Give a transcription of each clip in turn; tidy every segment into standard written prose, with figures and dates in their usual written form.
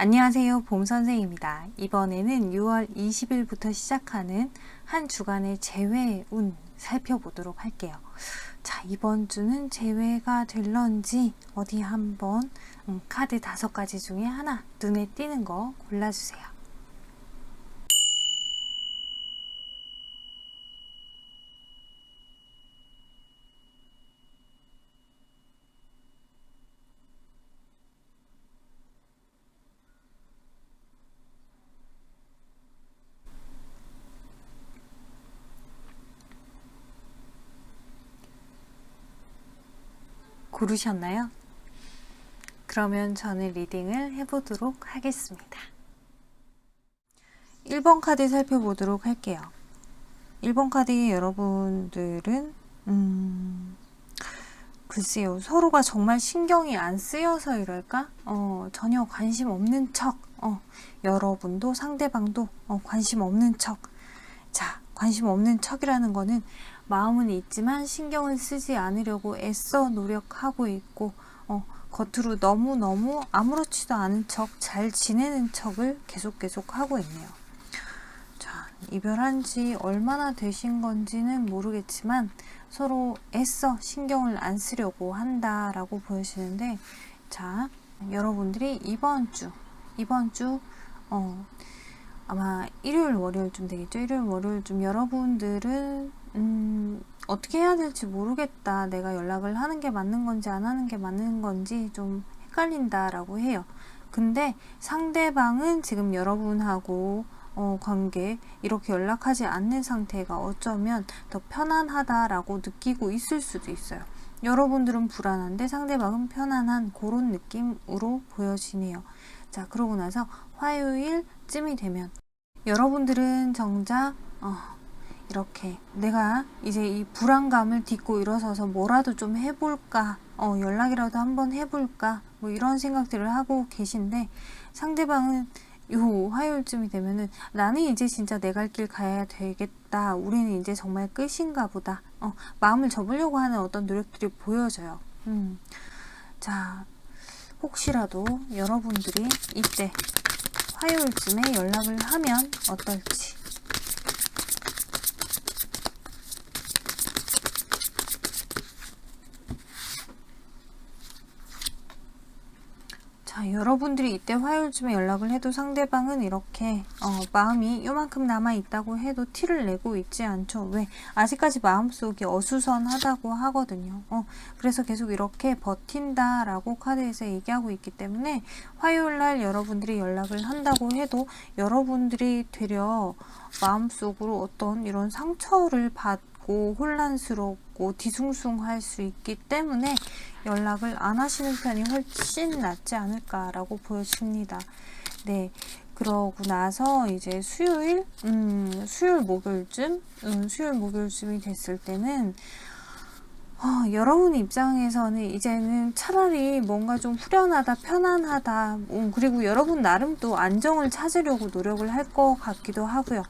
안녕하세요. 봄선생입니다. 이번에는 6월 20일부터 시작하는 한 주간의 재회운 살펴보도록 할게요. 자, 이번 주는 재회가 될런지 어디 한번 카드 5가지 중에 하나 눈에 띄는 거 골라주세요. 고르셨나요? 그러면 저는 리딩을 해보도록 하겠습니다. 1번 카드 살펴보도록 할게요. 1번 카드의 여러분들은 글쎄요, 서로가 정말 신경이 안 쓰여서 이럴까? 전혀 관심 없는 척. 여러분도 상대방도 관심 없는 척. 자, 관심 없는 척이라는 거는 마음은 있지만 신경을 쓰지 않으려고 애써 노력하고 있고 겉으로 너무너무 아무렇지도 않은 척, 잘 지내는 척을 계속 하고 있네요. 자, 이별한 지 얼마나 되신 건지는 모르겠지만 서로 애써 신경을 안 쓰려고 한다라고 보여지는데, 자, 여러분들이 이번 주 아마 일요일 월요일쯤 되겠죠. 일요일 월요일쯤 여러분들은 어떻게 해야 될지 모르겠다, 내가 연락을 하는 게 맞는 건지 안 하는 게 맞는 건지 좀 헷갈린다 라고 해요. 근데 상대방은 지금 여러분하고 관계 이렇게 연락하지 않는 상태가 어쩌면 더 편안하다라고 느끼고 있을 수도 있어요. 여러분들은 불안한데 상대방은 편안한 그런 느낌으로 보여지네요. 자, 그러고 나서 화요일쯤이 되면 여러분들은 정작 이렇게 내가 이제 이 불안감을 딛고 일어서서 뭐라도 좀 해볼까, 연락이라도 한번 해볼까, 뭐 이런 생각들을 하고 계신데, 상대방은 요 화요일쯤이 되면은 나는 이제 진짜 내 갈 길 가야 되겠다, 우리는 이제 정말 끝인가 보다, 마음을 접으려고 하는 어떤 노력들이 보여져요. 자, 혹시라도 여러분들이 이때 화요일쯤에 연락을 하면 어떨지. 자, 여러분들이 이때 화요일쯤에 연락을 해도 상대방은 이렇게 마음이 요만큼 남아있다고 해도 티를 내고 있지 않죠. 왜? 아직까지 마음속이 어수선하다고 하거든요. 그래서 계속 이렇게 버틴다라고 카드에서 얘기하고 있기 때문에 화요일날 여러분들이 연락을 한다고 해도 여러분들이 되려 마음속으로 어떤 이런 상처를 받고 혼란스럽고 뒤숭숭할 수 있기 때문에 연락을 안 하시는 편이 훨씬 낫지 않을까라고 보여집니다. 네, 그러고 나서 이제 수요일 목요일쯤이 됐을 때는 여러분 입장에서는 이제는 차라리 뭔가 좀 후련하다, 편안하다, 그리고 여러분 나름 또 안정을 찾으려고 노력을 할 것 같기도 하고요.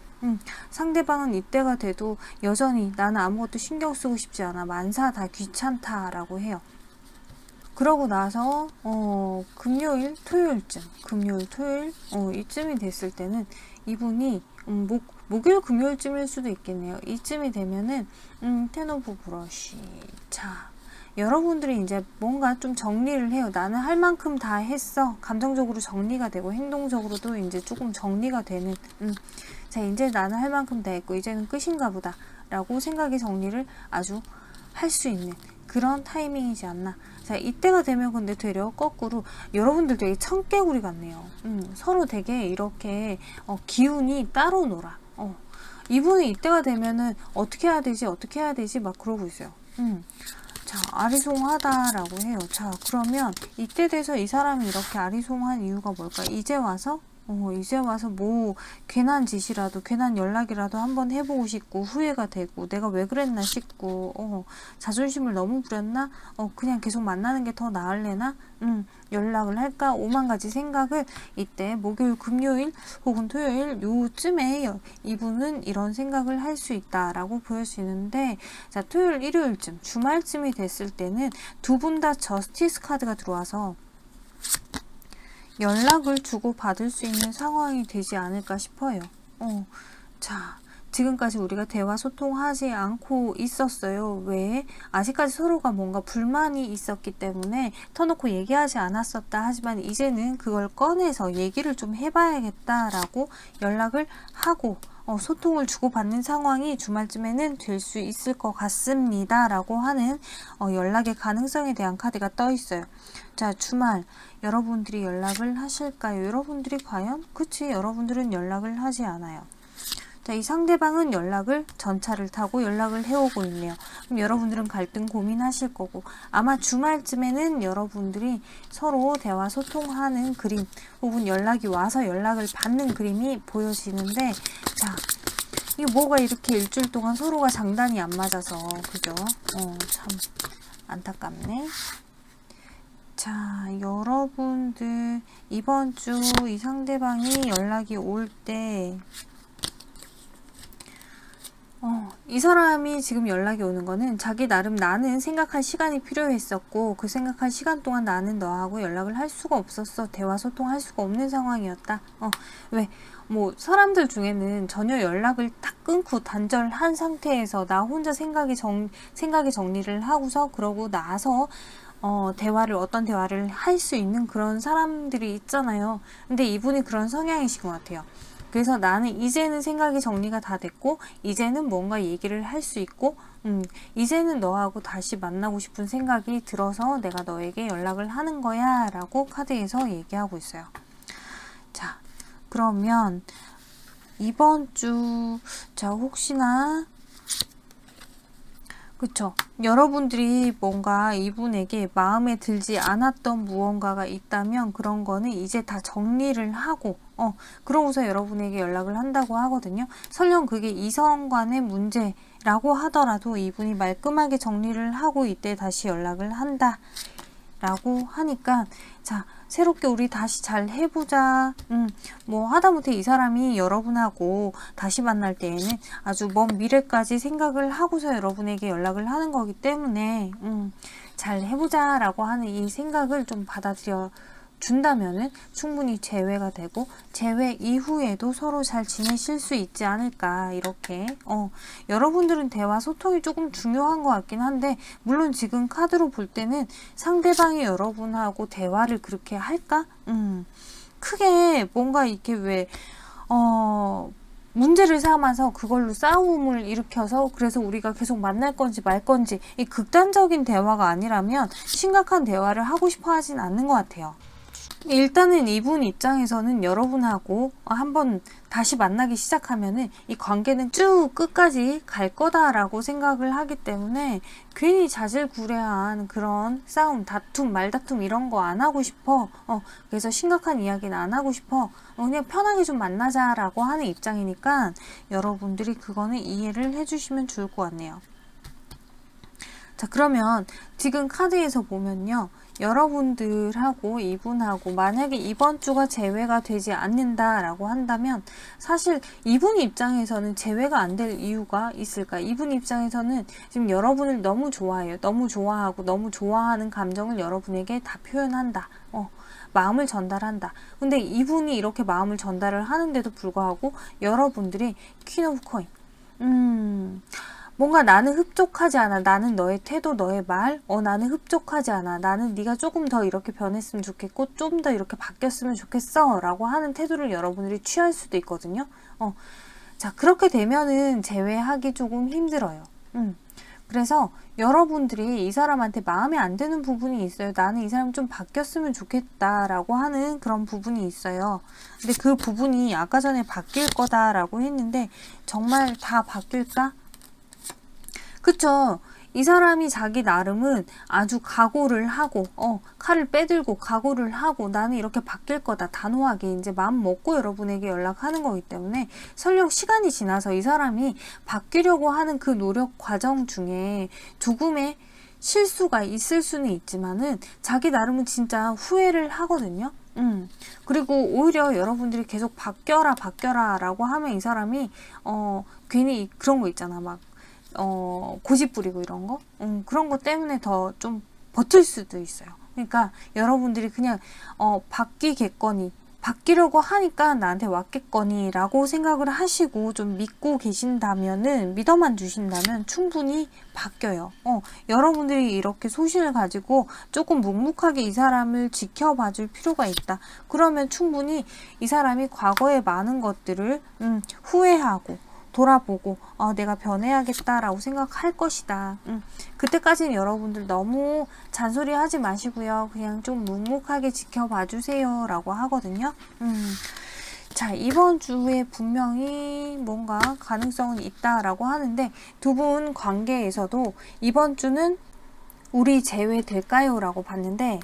상대방은 이때가 돼도 여전히 나는 아무것도 신경 쓰고 싶지 않아, 만사 다 귀찮다라고 해요. 그러고 나서 금요일, 토요일 이쯤이 됐을 때는 이분이 목요일, 금요일쯤일 수도 있겠네요. 이쯤이 되면은 텐 오브 브러쉬. 자, 여러분들이 이제 뭔가 좀 정리를 해요. 나는 할 만큼 다 했어. 감정적으로 정리가 되고 행동적으로도 이제 조금 정리가 되는 자, 이제 나는 할 만큼 다 했고 이제는 끝인가 보다 라고 생각이 정리를 아주 할 수 있는 그런 타이밍이지 않나. 자, 이때가 되면 근데 되려 거꾸로 여러분들 되게 청개구리 같네요. 서로 되게 이렇게 기운이 따로 놀아. 이분이 이때가 되면은 어떻게 해야 되지 막 그러고 있어요. 자, 아리송하다라고 해요. 자, 그러면 이때 돼서 이 사람이 이렇게 아리송한 이유가 뭘까? 이제 와서 뭐 괜한 짓이라도, 괜한 연락이라도 한번 해보고 싶고 후회가 되고 내가 왜 그랬나 싶고 자존심을 너무 부렸나? 그냥 계속 만나는 게 더 나을래나? 연락을 할까? 5만 가지 생각을 이때 목요일, 금요일 혹은 토요일 요쯤에 이분은 이런 생각을 할 수 있다라고 보여지는데, 자, 토요일, 일요일쯤 주말쯤이 됐을 때는 두 분 다 저스티스 카드가 들어와서 연락을 주고받을 수 있는 상황이 되지 않을까 싶어요. 자, 지금까지 우리가 대화 소통하지 않고 있었어요. 왜? 아직까지 서로가 뭔가 불만이 있었기 때문에 터놓고 얘기하지 않았었다. 하지만 이제는 그걸 꺼내서 얘기를 좀 해봐야겠다라고 연락을 하고 소통을 주고받는 상황이 주말쯤에는 될 수 있을 것 같습니다. 라고 하는 연락의 가능성에 대한 카드가 떠 있어요. 자, 주말 여러분들이 연락을 하실까요? 여러분들이 과연? 그치, 여러분들은 연락을 하지 않아요. 자, 이 상대방은 연락을 전차를 타고 연락을 해오고 있네요. 그럼 여러분들은 갈등 고민하실 거고, 아마 주말쯤에는 여러분들이 서로 대화 소통하는 그림 혹은 연락이 와서 연락을 받는 그림이 보여지는데, 자, 이게 뭐가 이렇게 일주일 동안 서로가 장단이 안 맞아서, 그죠? 참 안타깝네. 자, 여러분들 이번 주 이 상대방이 연락이 올때 이 사람이 지금 연락이 오는 거는 자기 나름 나는 생각할 시간이 필요했었고, 그 생각할 시간 동안 나는 너하고 연락을 할 수가 없었어. 대화 소통할 수가 없는 상황이었다. 왜? 뭐 사람들 중에는 전혀 연락을 딱 끊고 단절한 상태에서 나 혼자 생각의 정리를 하고서 그러고 나서 어떤 대화를 할 수 있는 그런 사람들이 있잖아요. 근데 이분이 그런 성향이신 것 같아요. 그래서 나는 이제는 생각이 정리가 다 됐고, 이제는 뭔가 얘기를 할 수 있고, 이제는 너하고 다시 만나고 싶은 생각이 들어서 내가 너에게 연락을 하는 거야 라고 카드에서 얘기하고 있어요. 자, 그러면 이번 주, 자, 혹시나 그쵸. 여러분들이 뭔가 이분에게 마음에 들지 않았던 무언가가 있다면 그런 거는 이제 다 정리를 하고 그러고서 여러분에게 연락을 한다고 하거든요. 설령 그게 이성 간의 문제라고 하더라도 이분이 말끔하게 정리를 하고 이때 다시 연락을 한다 라고 하니까, 자, 새롭게 우리 다시 잘 해보자. 뭐 하다못해 이 사람이 여러분하고 다시 만날 때에는 아주 먼 미래까지 생각을 하고서 여러분에게 연락을 하는 거기 때문에 잘 해보자 라고 하는 이 생각을 좀 받아들여 준다면은 충분히 재회가 되고, 재회 이후에도 서로 잘 지내실 수 있지 않을까. 이렇게 여러분들은 대화 소통이 조금 중요한 것 같긴 한데, 물론 지금 카드로 볼 때는 상대방이 여러분하고 대화를 그렇게 할까? 크게 뭔가 이렇게 왜 문제를 삼아서 그걸로 싸움을 일으켜서 그래서 우리가 계속 만날 건지 말 건지, 이 극단적인 대화가 아니라면 심각한 대화를 하고 싶어 하진 않는 것 같아요. 일단은 이분 입장에서는 여러분하고 한번 다시 만나기 시작하면은 이 관계는 쭉 끝까지 갈 거다라고 생각을 하기 때문에 괜히 자질구레한 그런 싸움, 다툼, 말다툼 이런 거 안 하고 싶어. 그래서 심각한 이야기는 안 하고 싶어. 그냥 편하게 좀 만나자라고 하는 입장이니까 여러분들이 그거는 이해를 해주시면 좋을 것 같네요. 자, 그러면 지금 카드에서 보면요. 여러분들하고 이분하고 만약에 이번 주가 재회가 되지 않는다라고 한다면 사실 이분 입장에서는 재회가 안 될 이유가 있을까? 이분 입장에서는 지금 여러분을 너무 좋아해요. 너무 좋아하고 너무 좋아하는 감정을 여러분에게 다 표현한다. 마음을 전달한다. 근데 이분이 이렇게 마음을 전달을 하는데도 불구하고 여러분들이 퀸 오브 코인. 뭔가 나는 흡족하지 않아. 나는 너의 태도, 너의 말, 나는 흡족하지 않아. 나는 네가 조금 더 이렇게 변했으면 좋겠고 좀 더 이렇게 바뀌었으면 좋겠어 라고 하는 태도를 여러분들이 취할 수도 있거든요. 자, 그렇게 되면은 재회하기 조금 힘들어요. 그래서 여러분들이 이 사람한테 마음에 안 드는 부분이 있어요. 나는 이 사람 좀 바뀌었으면 좋겠다라고 하는 그런 부분이 있어요. 근데 그 부분이 아까 전에 바뀔 거다라고 했는데 정말 다 바뀔까? 그쵸. 이 사람이 자기 나름은 아주 각오를 하고 칼을 빼들고 각오를 하고 나는 이렇게 바뀔 거다 단호하게 이제 마음 먹고 여러분에게 연락하는 거기 때문에 설령 시간이 지나서 이 사람이 바뀌려고 하는 그 노력 과정 중에 조금의 실수가 있을 수는 있지만은 자기 나름은 진짜 후회를 하거든요. 그리고 오히려 여러분들이 계속 바뀌어라 라고 하면 이 사람이 괜히 그런 거 있잖아. 막 고집 부리고 이런 거? 그런 거 때문에 더 좀 버틸 수도 있어요. 그러니까 여러분들이 그냥 바뀌겠거니, 바뀌려고 하니까 나한테 왔겠거니 라고 생각을 하시고 좀 믿고 계신다면은, 믿어만 주신다면 충분히 바뀌어요. 여러분들이 이렇게 소신을 가지고 조금 묵묵하게 이 사람을 지켜봐 줄 필요가 있다. 그러면 충분히 이 사람이 과거의 많은 것들을 후회하고 돌아보고 내가 변해야겠다라고 생각할 것이다. 그때까지는 여러분들 너무 잔소리 하지 마시고요. 그냥 좀 묵묵하게 지켜봐 주세요 라고 하거든요. 자, 이번 주에 분명히 뭔가 가능성은 있다라고 하는데, 두 분 관계에서도 이번 주는 우리 제외될까요? 라고 봤는데,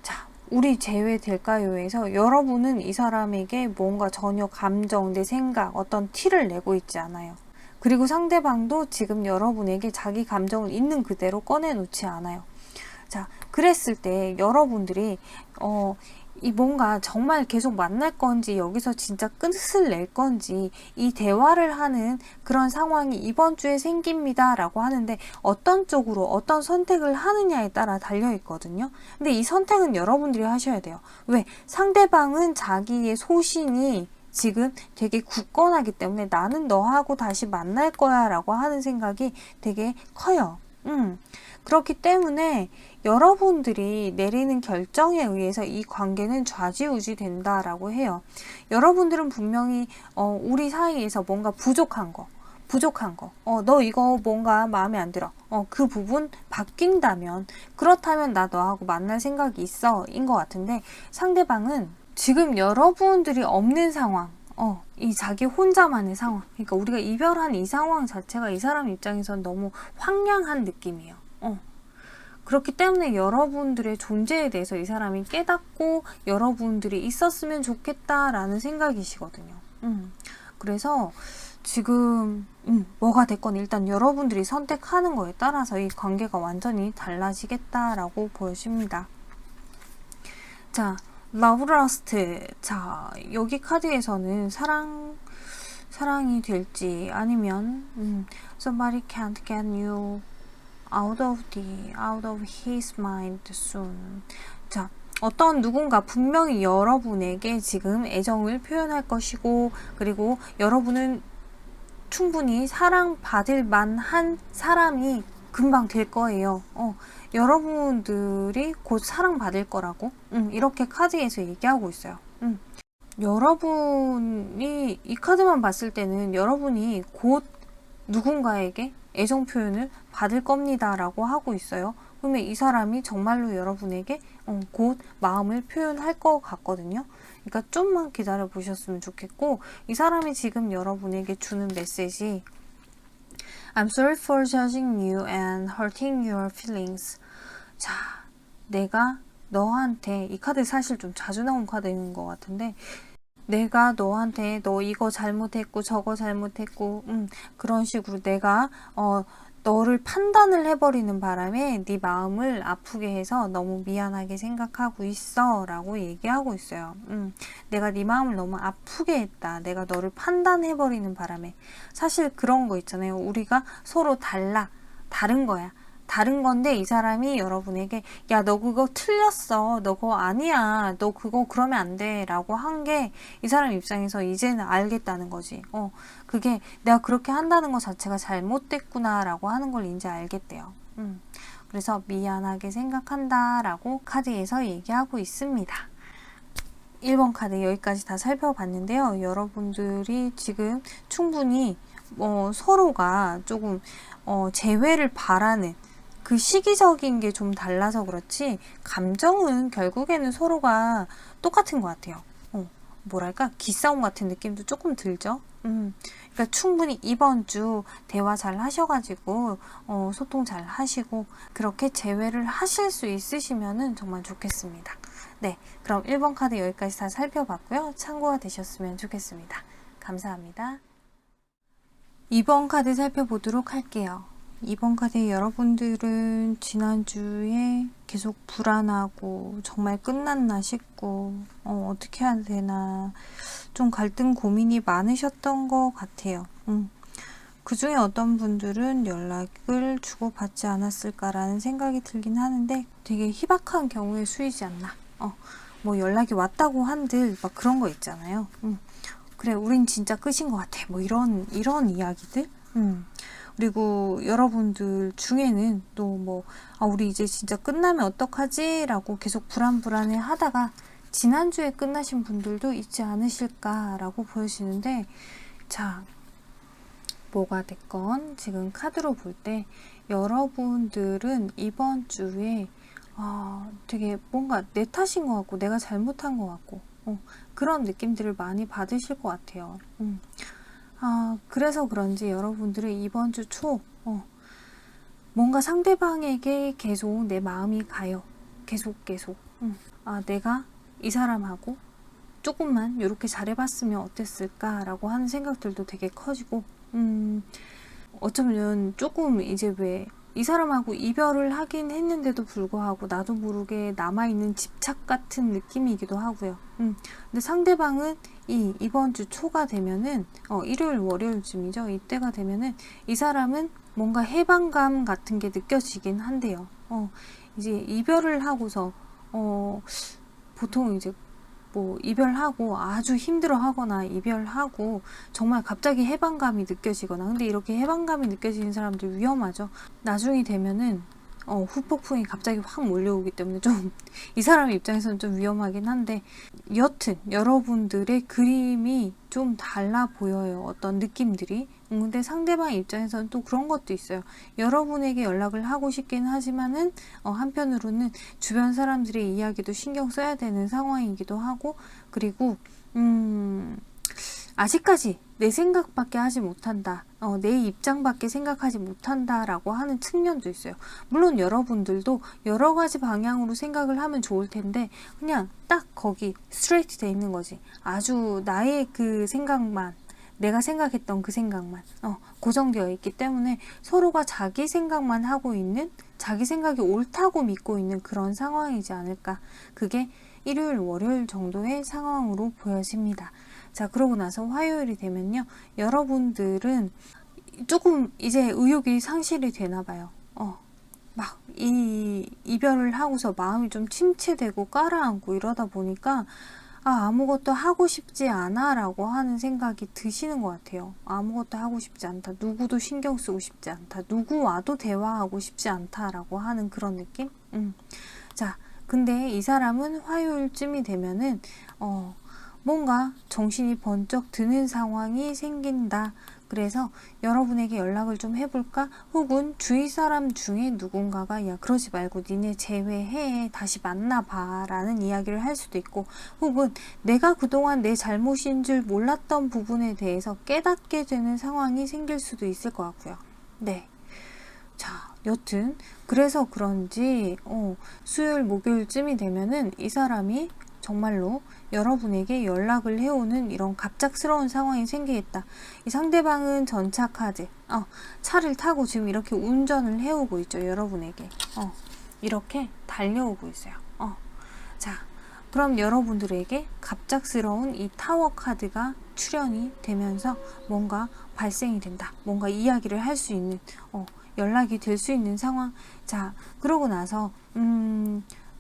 자, 우리 제외될까요에서 여러분은 이 사람에게 뭔가 전혀 감정, 내 생각, 어떤 티를 내고 있지 않아요. 그리고 상대방도 지금 여러분에게 자기 감정을 있는 그대로 꺼내놓지 않아요. 자, 그랬을 때 여러분들이 이 뭔가 정말 계속 만날 건지, 여기서 진짜 끝을 낼 건지, 이 대화를 하는 그런 상황이 이번 주에 생깁니다 라고 하는데, 어떤 쪽으로 어떤 선택을 하느냐에 따라 달려 있거든요. 근데 이 선택은 여러분들이 하셔야 돼요. 왜? 상대방은 자기의 소신이 지금 되게 굳건하기 때문에 나는 너하고 다시 만날 거야 라고 하는 생각이 되게 커요. 그렇기 때문에 여러분들이 내리는 결정에 의해서 이 관계는 좌지우지 된다라고 해요. 여러분들은 분명히 우리 사이에서 뭔가 부족한 거, 너 이거 뭔가 마음에 안 들어. 그 부분 바뀐다면, 그렇다면 나 너하고 만날 생각이 있어 인 것 같은데, 상대방은 지금 여러분들이 없는 상황, 이 자기 혼자만의 상황, 그러니까 우리가 이별한 이 상황 자체가 이 사람 입장에선 너무 황량한 느낌이에요. 그렇기 때문에 여러분들의 존재에 대해서 이 사람이 깨닫고 여러분들이 있었으면 좋겠다라는 생각이시거든요. 그래서 지금 뭐가 됐건 일단 여러분들이 선택하는 거에 따라서 이 관계가 완전히 달라지겠다라고 보여집니다. 자, 러브러스트. 자, 여기 카드에서는 사랑이 될지, 아니면 somebody can't get you out of his mind soon. 자, 어떤 누군가 분명히 여러분에게 지금 애정을 표현할 것이고, 그리고 여러분은 충분히 사랑받을 만한 사람이 금방 될 거예요. 여러분들이 곧 사랑받을 거라고 이렇게 카드에서 얘기하고 있어요. 여러분이 이 카드만 봤을 때는 여러분이 곧 누군가에게 애정 표현을 받을 겁니다 라고 하고 있어요. 그러면 이 사람이 정말로 여러분에게 곧 마음을 표현할 것 같거든요. 그러니까 좀만 기다려 보셨으면 좋겠고, 이 사람이 지금 여러분에게 주는 메시지, I'm sorry for judging you and hurting your feelings. 자, 내가 너한테, 이 카드 사실 좀 자주 나온 카드인 것 같은데, 내가 너한테 너 이거 잘못했고 저거 잘못했고 그런 식으로 내가 너를 판단을 해버리는 바람에 네 마음을 아프게 해서 너무 미안하게 생각하고 있어 라고 얘기하고 있어요. 내가 네 마음을 너무 아프게 했다. 내가 너를 판단해버리는 바람에. 사실 그런 거 있잖아요. 우리가 서로 다른 거야. 다른 건데 이 사람이 여러분에게 야, 너 그거 틀렸어. 너 그거 아니야. 너 그거 그러면 안 돼. 라고 한 게 이 사람 입장에서 이제는 알겠다는 거지. 그게 내가 그렇게 한다는 것 자체가 잘못됐구나 라고 하는 걸 이제 알겠대요. 그래서 미안하게 생각한다 라고 카드에서 얘기하고 있습니다. 1번 카드 여기까지 다 살펴봤는데요. 여러분들이 지금 충분히 서로가 조금 재회를 바라는 그 시기적인 게 좀 달라서 그렇지, 감정은 결국에는 서로가 똑같은 것 같아요. 뭐랄까, 기싸움 같은 느낌도 조금 들죠. 그러니까 충분히 이번 주 대화 잘 하셔가지고 소통 잘 하시고 그렇게 재회를 하실 수 있으시면은 정말 좋겠습니다. 네, 그럼 1번 카드 여기까지 다 살펴봤고요. 참고가 되셨으면 좋겠습니다. 감사합니다. 2번 카드 살펴보도록 할게요. 2번 카드 여러분들은 지난주에 계속 불안하고 정말 끝났나 싶고 어떻게 해야 되나 좀 갈등 고민이 많으셨던 것 같아요. 그 중에 어떤 분들은 연락을 주고받지 않았을까라는 생각이 들긴 하는데 되게 희박한 경우에 수이지 않나. 뭐 연락이 왔다고 한들 막 그런 거 있잖아요. 그래, 우린 진짜 끝인 것 같아. 뭐 이런 이야기들. 그리고 여러분들 중에는 또 뭐, 우리 이제 진짜 끝나면 어떡하지? 라고 계속 불안불안해 하다가 지난주에 끝나신 분들도 있지 않으실까라고 보여지는데, 자, 뭐가 됐건 지금 카드로 볼 때 여러분들은 이번 주에 되게 뭔가 내 탓인 것 같고 내가 잘못한 것 같고 그런 느낌들을 많이 받으실 것 같아요. 그래서 그런지 여러분들은 이번 주 초 뭔가 상대방에게 계속 내 마음이 가요. 계속. 내가 이 사람하고 조금만 이렇게 잘해봤으면 어땠을까라고 하는 생각들도 되게 커지고 어쩌면 조금 이제 왜 이 사람하고 이별을 하긴 했는데도 불구하고 나도 모르게 남아있는 집착 같은 느낌이기도 하고요. 근데 상대방은 이번 주 초가 되면은 일요일 월요일쯤이죠. 이때가 되면은 이 사람은 뭔가 해방감 같은 게 느껴지긴 한데요. 이제 이별을 하고서 보통 이제 뭐 이별하고 아주 힘들어 하거나 이별하고 정말 갑자기 해방감이 느껴지거나, 근데 이렇게 해방감이 느껴지는 사람들 위험하죠. 나중이 되면은 후폭풍이 갑자기 확 몰려오기 때문에 좀 이 사람 입장에서는 좀 위험하긴 한데, 여튼 여러분들의 그림이 좀 달라 보여요. 어떤 느낌들이. 근데 상대방 입장에서는 또 그런 것도 있어요. 여러분에게 연락을 하고 싶긴 하지만은 한편으로는 주변 사람들의 이야기도 신경 써야 되는 상황이기도 하고, 그리고 아직까지 내 생각밖에 하지 못한다. 내 입장밖에 생각하지 못한다라고 하는 측면도 있어요. 물론 여러분들도 여러 가지 방향으로 생각을 하면 좋을 텐데 그냥 딱 거기 스트레이트 돼 있는 거지. 아주 나의 그 생각만, 내가 생각했던 그 생각만 고정되어 있기 때문에 서로가 자기 생각만 하고 있는, 자기 생각이 옳다고 믿고 있는 그런 상황이지 않을까. 그게 일요일 월요일 정도의 상황으로 보여집니다. 자, 그러고 나서 화요일이 되면요, 여러분들은 조금 이제 의욕이 상실이 되나 봐요. 막 이별을 하고서 마음이 좀 침체되고 가라앉고 이러다 보니까 아무것도 하고 싶지 않아 라고 하는 생각이 드시는 것 같아요. 아무것도 하고 싶지 않다. 누구도 신경 쓰고 싶지 않다. 누구와도 대화하고 싶지 않다라고 하는 그런 느낌? 자, 근데 이 사람은 화요일쯤이 되면은 뭔가 정신이 번쩍 드는 상황이 생긴다. 그래서 여러분에게 연락을 좀 해볼까? 혹은 주위 사람 중에 누군가가 야, 그러지 말고 니네 제외해, 다시 만나봐 라는 이야기를 할 수도 있고, 혹은 내가 그동안 내 잘못인 줄 몰랐던 부분에 대해서 깨닫게 되는 상황이 생길 수도 있을 것 같고요. 네. 자, 여튼 그래서 그런지 수요일 목요일쯤이 되면은 이 사람이 정말로 여러분에게 연락을 해오는 이런 갑작스러운 상황이 생기겠다. 이 상대방은 전차 카드, 차를 타고 지금 이렇게 운전을 해오고 있죠. 여러분에게 이렇게 달려오고 있어요. 자, 그럼 여러분들에게 갑작스러운 이 타워 카드가 출현이 되면서 뭔가 발생이 된다. 뭔가 이야기를 할 수 있는, 연락이 될 수 있는 상황. 자, 그러고 나서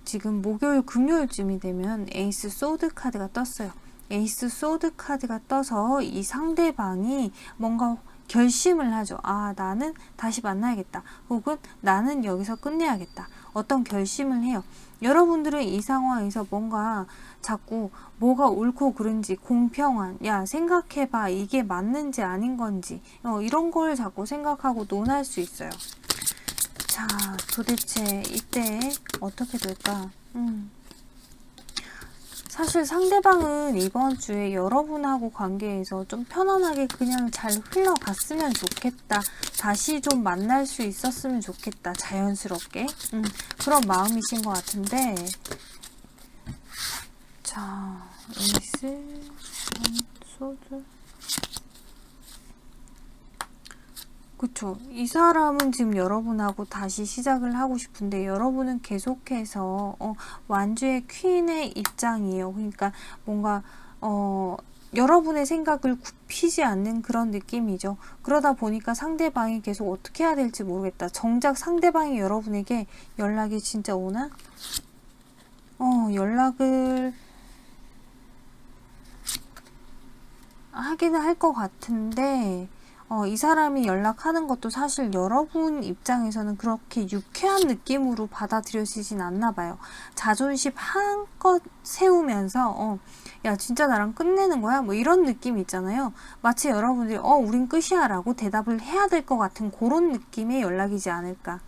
지금 목요일 금요일쯤이 되면 에이스 소드 카드가 떴어요. 에이스 소드 카드가 떠서 이 상대방이 뭔가 결심을 하죠. 나는 다시 만나야겠다. 혹은 나는 여기서 끝내야겠다. 어떤 결심을 해요. 여러분들은 이 상황에서 뭔가 자꾸 뭐가 옳고 그른지, 공평한, 야 생각해봐, 이게 맞는지 아닌 건지 이런 걸 자꾸 생각하고 논할 수 있어요. 자, 도대체 이때 어떻게 될까? 사실 상대방은 이번 주에 여러분하고 관계에서 좀 편안하게 그냥 잘 흘러갔으면 좋겠다. 다시 좀 만날 수 있었으면 좋겠다. 자연스럽게. 그런 마음이신 것 같은데. 자, 에이스, 소드. 그쵸. 이 사람은 지금 여러분하고 다시 시작을 하고 싶은데 여러분은 계속해서 완주의 퀸의 입장이에요. 그러니까 뭔가 여러분의 생각을 굽히지 않는 그런 느낌이죠. 그러다 보니까 상대방이 계속 어떻게 해야 될지 모르겠다. 정작 상대방이 여러분에게 연락이 진짜 오나? 연락을 하기는 할 것 같은데 이 사람이 연락하는 것도 사실 여러분 입장에서는 그렇게 유쾌한 느낌으로 받아들여지진 않나 봐요. 자존심 한껏 세우면서 야 진짜 나랑 끝내는 거야? 뭐 이런 느낌 있잖아요. 마치 여러분들이 우린 끝이야 라고 대답을 해야 될 것 같은 그런 느낌의 연락이지 않을까.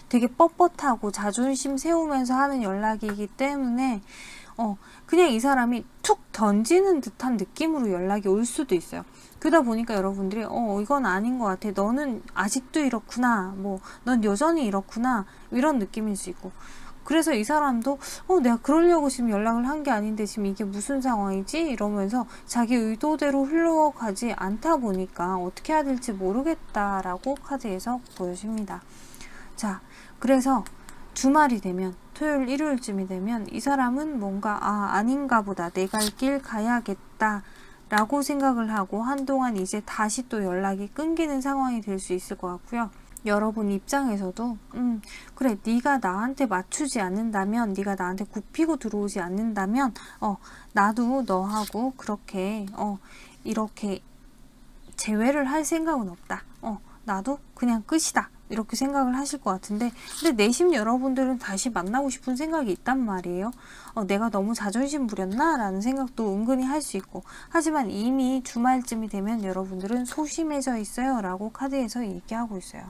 되게 뻣뻣하고 자존심 세우면서 하는 연락이기 때문에 그냥 이 사람이 툭 던지는 듯한 느낌으로 연락이 올 수도 있어요. 그러다 보니까 여러분들이 이건 아닌 것 같아. 너는 아직도 이렇구나. 뭐 넌 여전히 이렇구나. 이런 느낌일 수 있고. 그래서 이 사람도 내가 그러려고 지금 연락을 한 게 아닌데 지금 이게 무슨 상황이지? 이러면서 자기 의도대로 흘러가지 않다 보니까 어떻게 해야 될지 모르겠다라고 카드에서 보여집니다. 자, 그래서 주말이 되면 토요일 일요일쯤이 되면 이 사람은 뭔가 아닌가 보다 내가 갈 길 가야겠다 라고 생각을 하고 한동안 이제 다시 또 연락이 끊기는 상황이 될 수 있을 것 같고요. 여러분 입장에서도 그래 네가 나한테 맞추지 않는다면 네가 나한테 굽히고 들어오지 않는다면 나도 너하고 그렇게 이렇게 재회를 할 생각은 없다. 나도 그냥 끝이다. 이렇게 생각을 하실 것 같은데 근데 내심 여러분들은 다시 만나고 싶은 생각이 있단 말이에요. 내가 너무 자존심 부렸나? 라는 생각도 은근히 할 수 있고 하지만 이미 주말쯤이 되면 여러분들은 소심해져 있어요 라고 카드에서 얘기하고 있어요.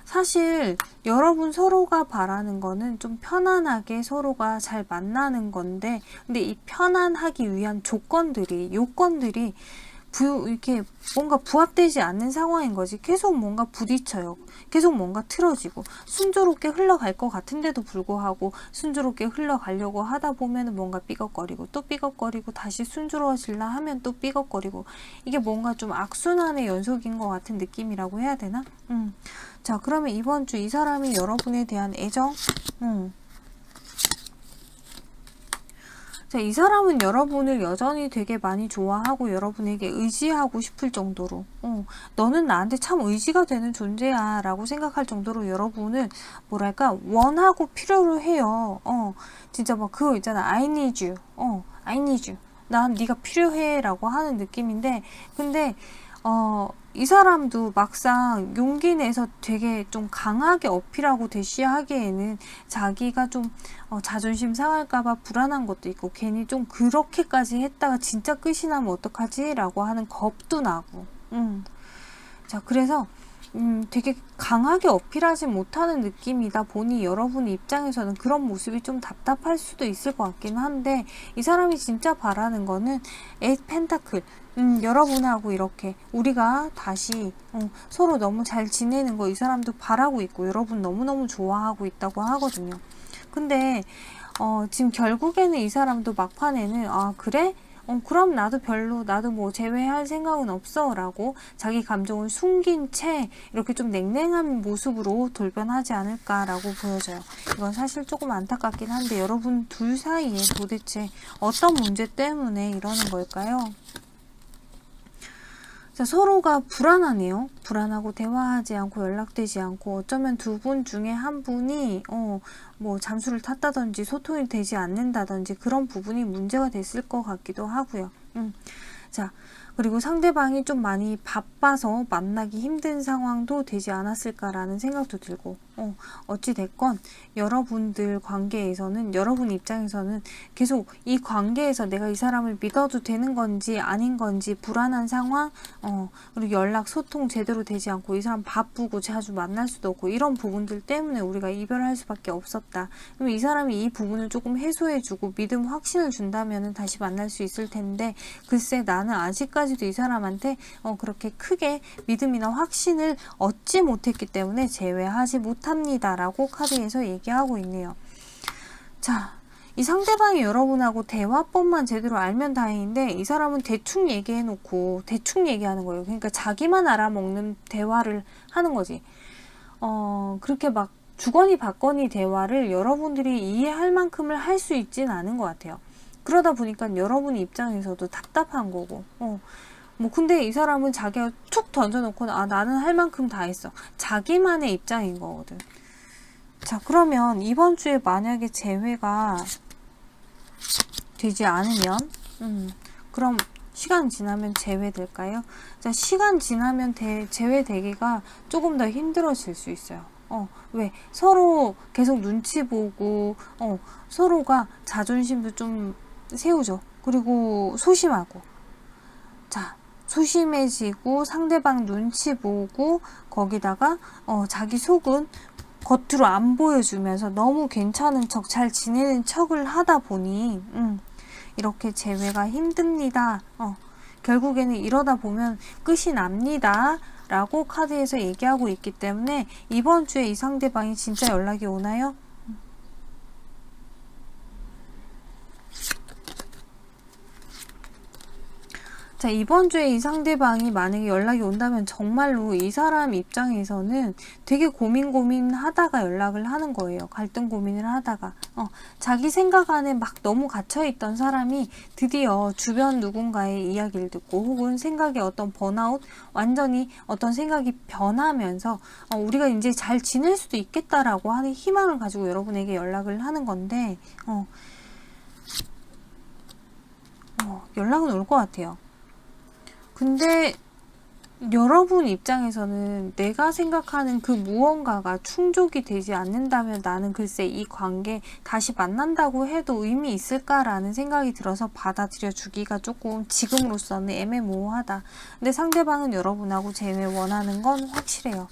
사실 여러분 서로가 바라는 거는 좀 편안하게 서로가 잘 만나는 건데 근데 이 편안하기 위한 요건들이 이렇게 뭔가 부합되지 않는 상황인 거지. 계속 뭔가 부딪혀요. 계속 뭔가 틀어지고 순조롭게 흘러갈 것 같은데도 불구하고 순조롭게 흘러가려고 하다 보면 뭔가 삐걱거리고 또 삐걱거리고 다시 순조로워질라 하면 또 삐걱거리고 이게 뭔가 좀 악순환의 연속인 것 같은 느낌이라고 해야 되나? 자, 그러면 이번 주 이 사람이 여러분에 대한 애정 자, 이 사람은 여러분을 여전히 되게 많이 좋아하고 여러분에게 의지하고 싶을 정도로 너는 나한테 참 의지가 되는 존재야 라고 생각할 정도로 여러분을 뭐랄까 원하고 필요로 해요. 진짜 막 그거 있잖아. I need you. I need you. 난 네가 필요해 라고 하는 느낌인데 근데 이 사람도 막상 용기 내서 되게 좀 강하게 어필하고 대시하기에는 자기가 좀 자존심 상할까봐 불안한 것도 있고 괜히 좀 그렇게까지 했다가 진짜 끝이 나면 어떡하지? 라고 하는 겁도 나고 자, 그래서 되게 강하게 어필하지 못하는 느낌이다 보니 여러분 입장에서는 그런 모습이 좀 답답할 수도 있을 것 같긴 한데 이 사람이 진짜 바라는 거는 에이스 펜타클 여러분하고 이렇게 우리가 다시 서로 너무 잘 지내는 거 이 사람도 바라고 있고 여러분 너무너무 좋아하고 있다고 하거든요. 근데 지금 결국에는 이 사람도 막판에는 그래? 그럼 나도 뭐 제외할 생각은 없어 라고 자기 감정을 숨긴 채 이렇게 좀 냉랭한 모습으로 돌변하지 않을까 라고 보여져요. 이건 사실 조금 안타깝긴 한데 여러분 둘 사이에 도대체 어떤 문제 때문에 이러는 걸까요? 자, 서로가 불안하네요. 불안하고 대화하지 않고 연락되지 않고 어쩌면 두 분 중에 한 분이 뭐 잠수를 탔다든지 소통이 되지 않는다든지 그런 부분이 문제가 됐을 것 같기도 하고요. 자, 그리고 상대방이 좀 많이 바빠서 만나기 힘든 상황도 되지 않았을까라는 생각도 들고 어찌됐건 여러분들 관계에서는 여러분 입장에서는 계속 이 관계에서 내가 이 사람을 믿어도 되는 건지 아닌 건지 불안한 상황 그리고 연락 소통 제대로 되지 않고 이 사람 바쁘고 자주 만날 수도 없고 이런 부분들 때문에 우리가 이별할 수밖에 없었다. 그럼 이 사람이 이 부분을 조금 해소해주고 믿음 확신을 준다면 다시 만날 수 있을 텐데 글쎄 나는 아직까지도 이 사람한테 그렇게 크게 믿음이나 확신을 얻지 못했기 때문에 제외하지 못합니다 라고 카드에서 얘기하고 있네요. 자, 이 상대방이 여러분하고 대화법만 제대로 알면 다행인데 이 사람은 대충 얘기해놓고 대충 얘기하는 거예요. 그러니까 자기만 알아먹는 대화를 하는 거지. 그렇게 막 주거니 받거니 대화를 여러분들이 이해할 만큼을 할 수 있진 않은 것 같아요. 그러다 보니까 여러분 입장에서도 답답한 거고, 뭐 근데 이 사람은 자기가 툭 던져놓고 아 나는 할 만큼 다 했어. 자기만의 입장인 거거든. 자, 그러면 이번 주에 만약에 재회가 되지 않으면 그럼 시간 지나면 재회될까요? 자, 시간 지나면 재회되기가 조금 더 힘들어질 수 있어요. 왜? 서로 계속 눈치 보고, 서로가 자존심도 좀 세우죠. 그리고 소심하고. 자, 소심해지고 상대방 눈치 보고 거기다가 자기 속은 겉으로 안 보여주면서 너무 괜찮은 척, 잘 지내는 척을 하다 보니 이렇게 재회가 힘듭니다. 결국에는 이러다 보면 끝이 납니다. 라고 카드에서 얘기하고 있기 때문에 이번 주에 이 상대방이 진짜 연락이 오나요? 자, 이번 주에 이 상대방이 만약에 연락이 온다면 정말로 이 사람 입장에서는 되게 고민하다가 연락을 하는 거예요. 갈등 고민을 하다가. 자기 생각 안에 막 너무 갇혀있던 사람이 드디어 주변 누군가의 이야기를 듣고 혹은 생각의 어떤 번아웃, 완전히 어떤 생각이 변하면서 우리가 이제 잘 지낼 수도 있겠다라고 하는 희망을 가지고 여러분에게 연락을 하는 건데 연락은 올 것 같아요. 근데 여러분 입장에서는 내가 생각하는 그 무언가가 충족이 되지 않는다면 나는 글쎄 이 관계 다시 만난다고 해도 의미 있을까라는 생각이 들어서 받아들여 주기가 조금 지금으로서는 애매모호하다. 근데 상대방은 여러분하고 재회 원하는 건 확실해요.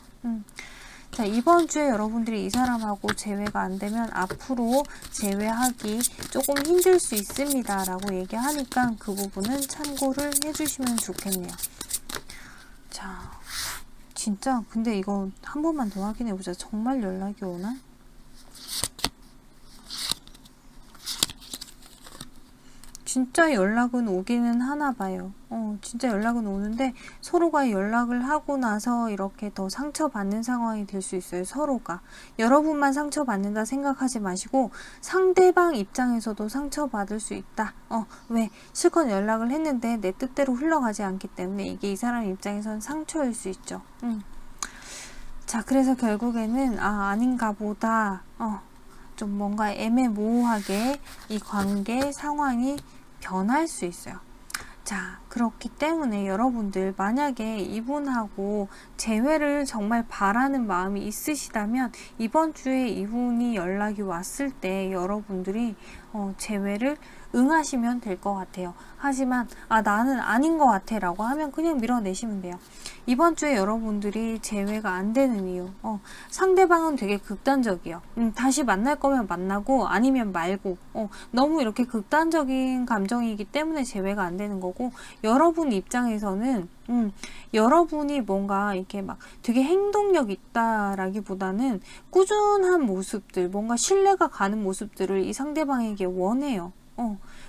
자, 이번 주에 여러분들이 이 사람하고 재회가 안 되면 앞으로 재회하기 조금 힘들 수 있습니다 라고 얘기하니까 그 부분은 참고를 해주시면 좋겠네요. 자, 진짜 근데 이거 한 번만 더 확인해보자. 정말 연락이 오나? 진짜 연락은 오기는 하나 봐요. 진짜 연락은 오는데 서로가 연락을 하고 나서 이렇게 더 상처받는 상황이 될 수 있어요. 서로가. 여러분만 상처받는다 생각하지 마시고 상대방 입장에서도 상처받을 수 있다. 왜? 실컷 연락을 했는데 내 뜻대로 흘러가지 않기 때문에 이게 이 사람 입장에서는 상처일 수 있죠. 자, 그래서 결국에는 아닌가 보다. 좀 뭔가 애매모호하게 이 관계 상황이 변할 수 있어요. 자, 그렇기 때문에 여러분들 만약에 이분하고 재회를 정말 바라는 마음이 있으시다면 이번 주에 이분이 연락이 왔을 때 여러분들이 재회를 응하시면 될 것 같아요. 하지만 나는 아닌 것 같아 라고 하면 그냥 밀어내시면 돼요. 이번 주에 여러분들이 재회가 안 되는 이유, 상대방은 되게 극단적이에요. 다시 만날 거면 만나고 아니면 말고, 너무 이렇게 극단적인 감정이기 때문에 재회가 안 되는 거고, 여러분 입장에서는 여러분이 뭔가 이렇게 막 되게 행동력 있다라기보다는 꾸준한 모습들, 뭔가 신뢰가 가는 모습들을 이 상대방에게 원해요.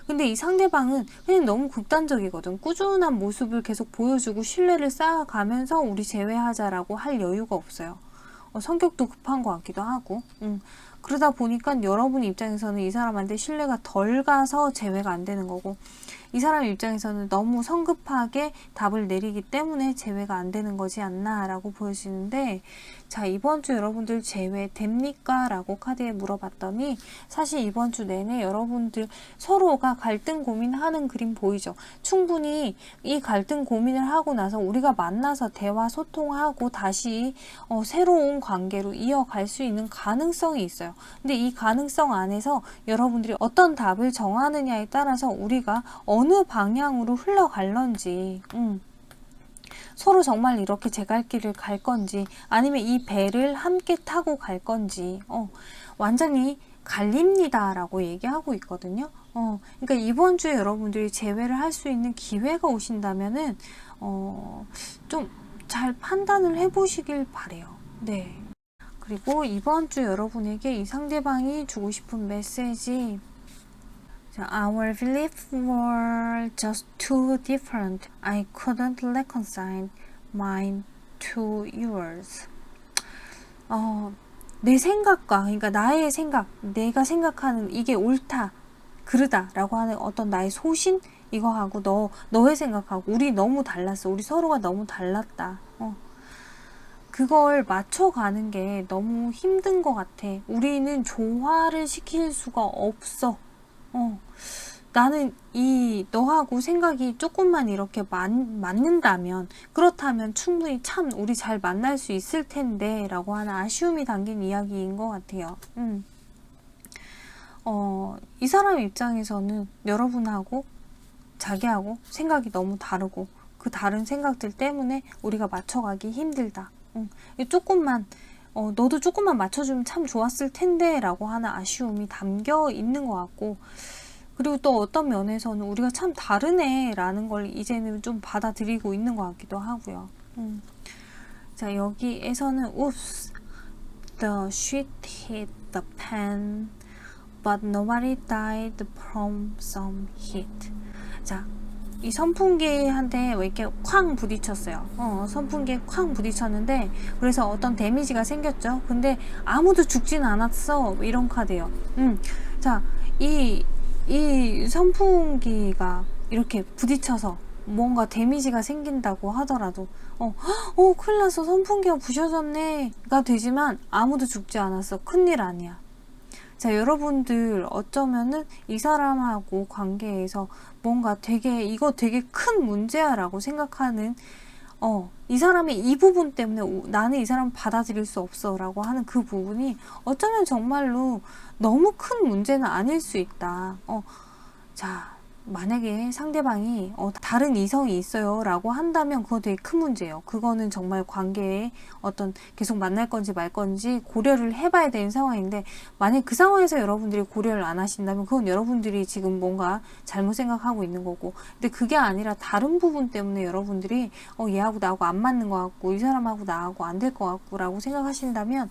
근데 이 상대방은 그냥 너무 극단적이거든. 꾸준한 모습을 계속 보여주고 신뢰를 쌓아가면서 우리 재회하자라고 할 여유가 없어요. 성격도 급한 것 같기도 하고. 그러다 보니까 여러분 입장에서는 이 사람한테 신뢰가 덜 가서 재회가 안 되는 거고, 이 사람 입장에서는 너무 성급하게 답을 내리기 때문에 재회가 안 되는 거지 않나 라고 보여지는데, 자, 이번 주 여러분들 재회 됩니까? 라고 카드에 물어봤더니 사실 이번 주 내내 여러분들 서로가 갈등 고민하는 그림 보이죠? 충분히 이 갈등 고민을 하고 나서 우리가 만나서 대화 소통하고 다시 새로운 관계로 이어갈 수 있는 가능성이 있어요. 근데 이 가능성 안에서 여러분들이 어떤 답을 정하느냐에 따라서 우리가 어느 방향으로 흘러갈런지, 서로 정말 이렇게 제 갈 길을 갈 건지 아니면 이 배를 함께 타고 갈 건지 완전히 갈립니다 라고 얘기하고 있거든요. 그러니까 이번 주에 여러분들이 재회를 할 수 있는 기회가 오신다면은 좀 잘 판단을 해보시길 바래요. 네. 그리고 이번 주 여러분에게 이 상대방이 주고 싶은 메시지, Our beliefs were just too different. I couldn't reconcile mine to yours. 내 생각과, 그러니까 나의 생각, 내가 생각하는 이게 옳다. 그러다라고 하는 어떤 나의 소신 이거하고 너의 생각하고 우리 너무 달랐어. 우리 서로가 너무 달랐다. 그걸 맞춰가는 게 너무 힘든 것 같아. 우리는 조화를 시킬 수가 없어. 나는 너하고 생각이 조금만 이렇게 맞는다면, 그렇다면 충분히 참 우리 잘 만날 수 있을 텐데 라고 하는 아쉬움이 담긴 이야기인 것 같아요. 이 사람 입장에서는 여러분하고 자기하고 생각이 너무 다르고 그 다른 생각들 때문에 우리가 맞춰가기 힘들다. 조금만 너도 조금만 맞춰주면 참 좋았을 텐데 라고 하는 아쉬움이 담겨 있는 것 같고, 그리고 또 어떤 면에서는 우리가 참 다르네 라는 걸 이제는 좀 받아들이고 있는 것 같기도 하고요. 자, 여기에서는 Oops, the shit hit the fan, but nobody died from some hit. 자, 이 선풍기한테 왜 이렇게 쾅 부딪혔어요. 선풍기에 쾅 부딪혔는데 그래서 어떤 데미지가 생겼죠. 근데 아무도 죽진 않았어. 이런 카드예요. 자, 이 선풍기가 이렇게 부딪혀서 뭔가 데미지가 생긴다고 하더라도 큰일 났어. 선풍기가 부셔졌네가 되지만 아무도 죽지 않았어. 큰일 아니야. 자, 여러분들 어쩌면은 이 사람하고 관계에서 뭔가 이거 되게 큰 문제야 라고 생각하는 이 사람의 이 부분 때문에 나는 이 사람 받아들일 수 없어 라고 하는 그 부분이 어쩌면 정말로 너무 큰 문제는 아닐 수 있다. 자, 만약에 상대방이 다른 이성이 있어요 라고 한다면 그거 되게 큰 문제예요. 그거는 정말 관계에 어떤 계속 만날 건지 말 건지 고려를 해봐야 되는 상황인데, 만약 그 상황에서 여러분들이 고려를 안 하신다면 그건 여러분들이 지금 뭔가 잘못 생각하고 있는 거고, 근데 그게 아니라 다른 부분 때문에 여러분들이 얘하고 나하고 안 맞는 것 같고 이 사람하고 나하고 안 될 것 같고 라고 생각하신다면,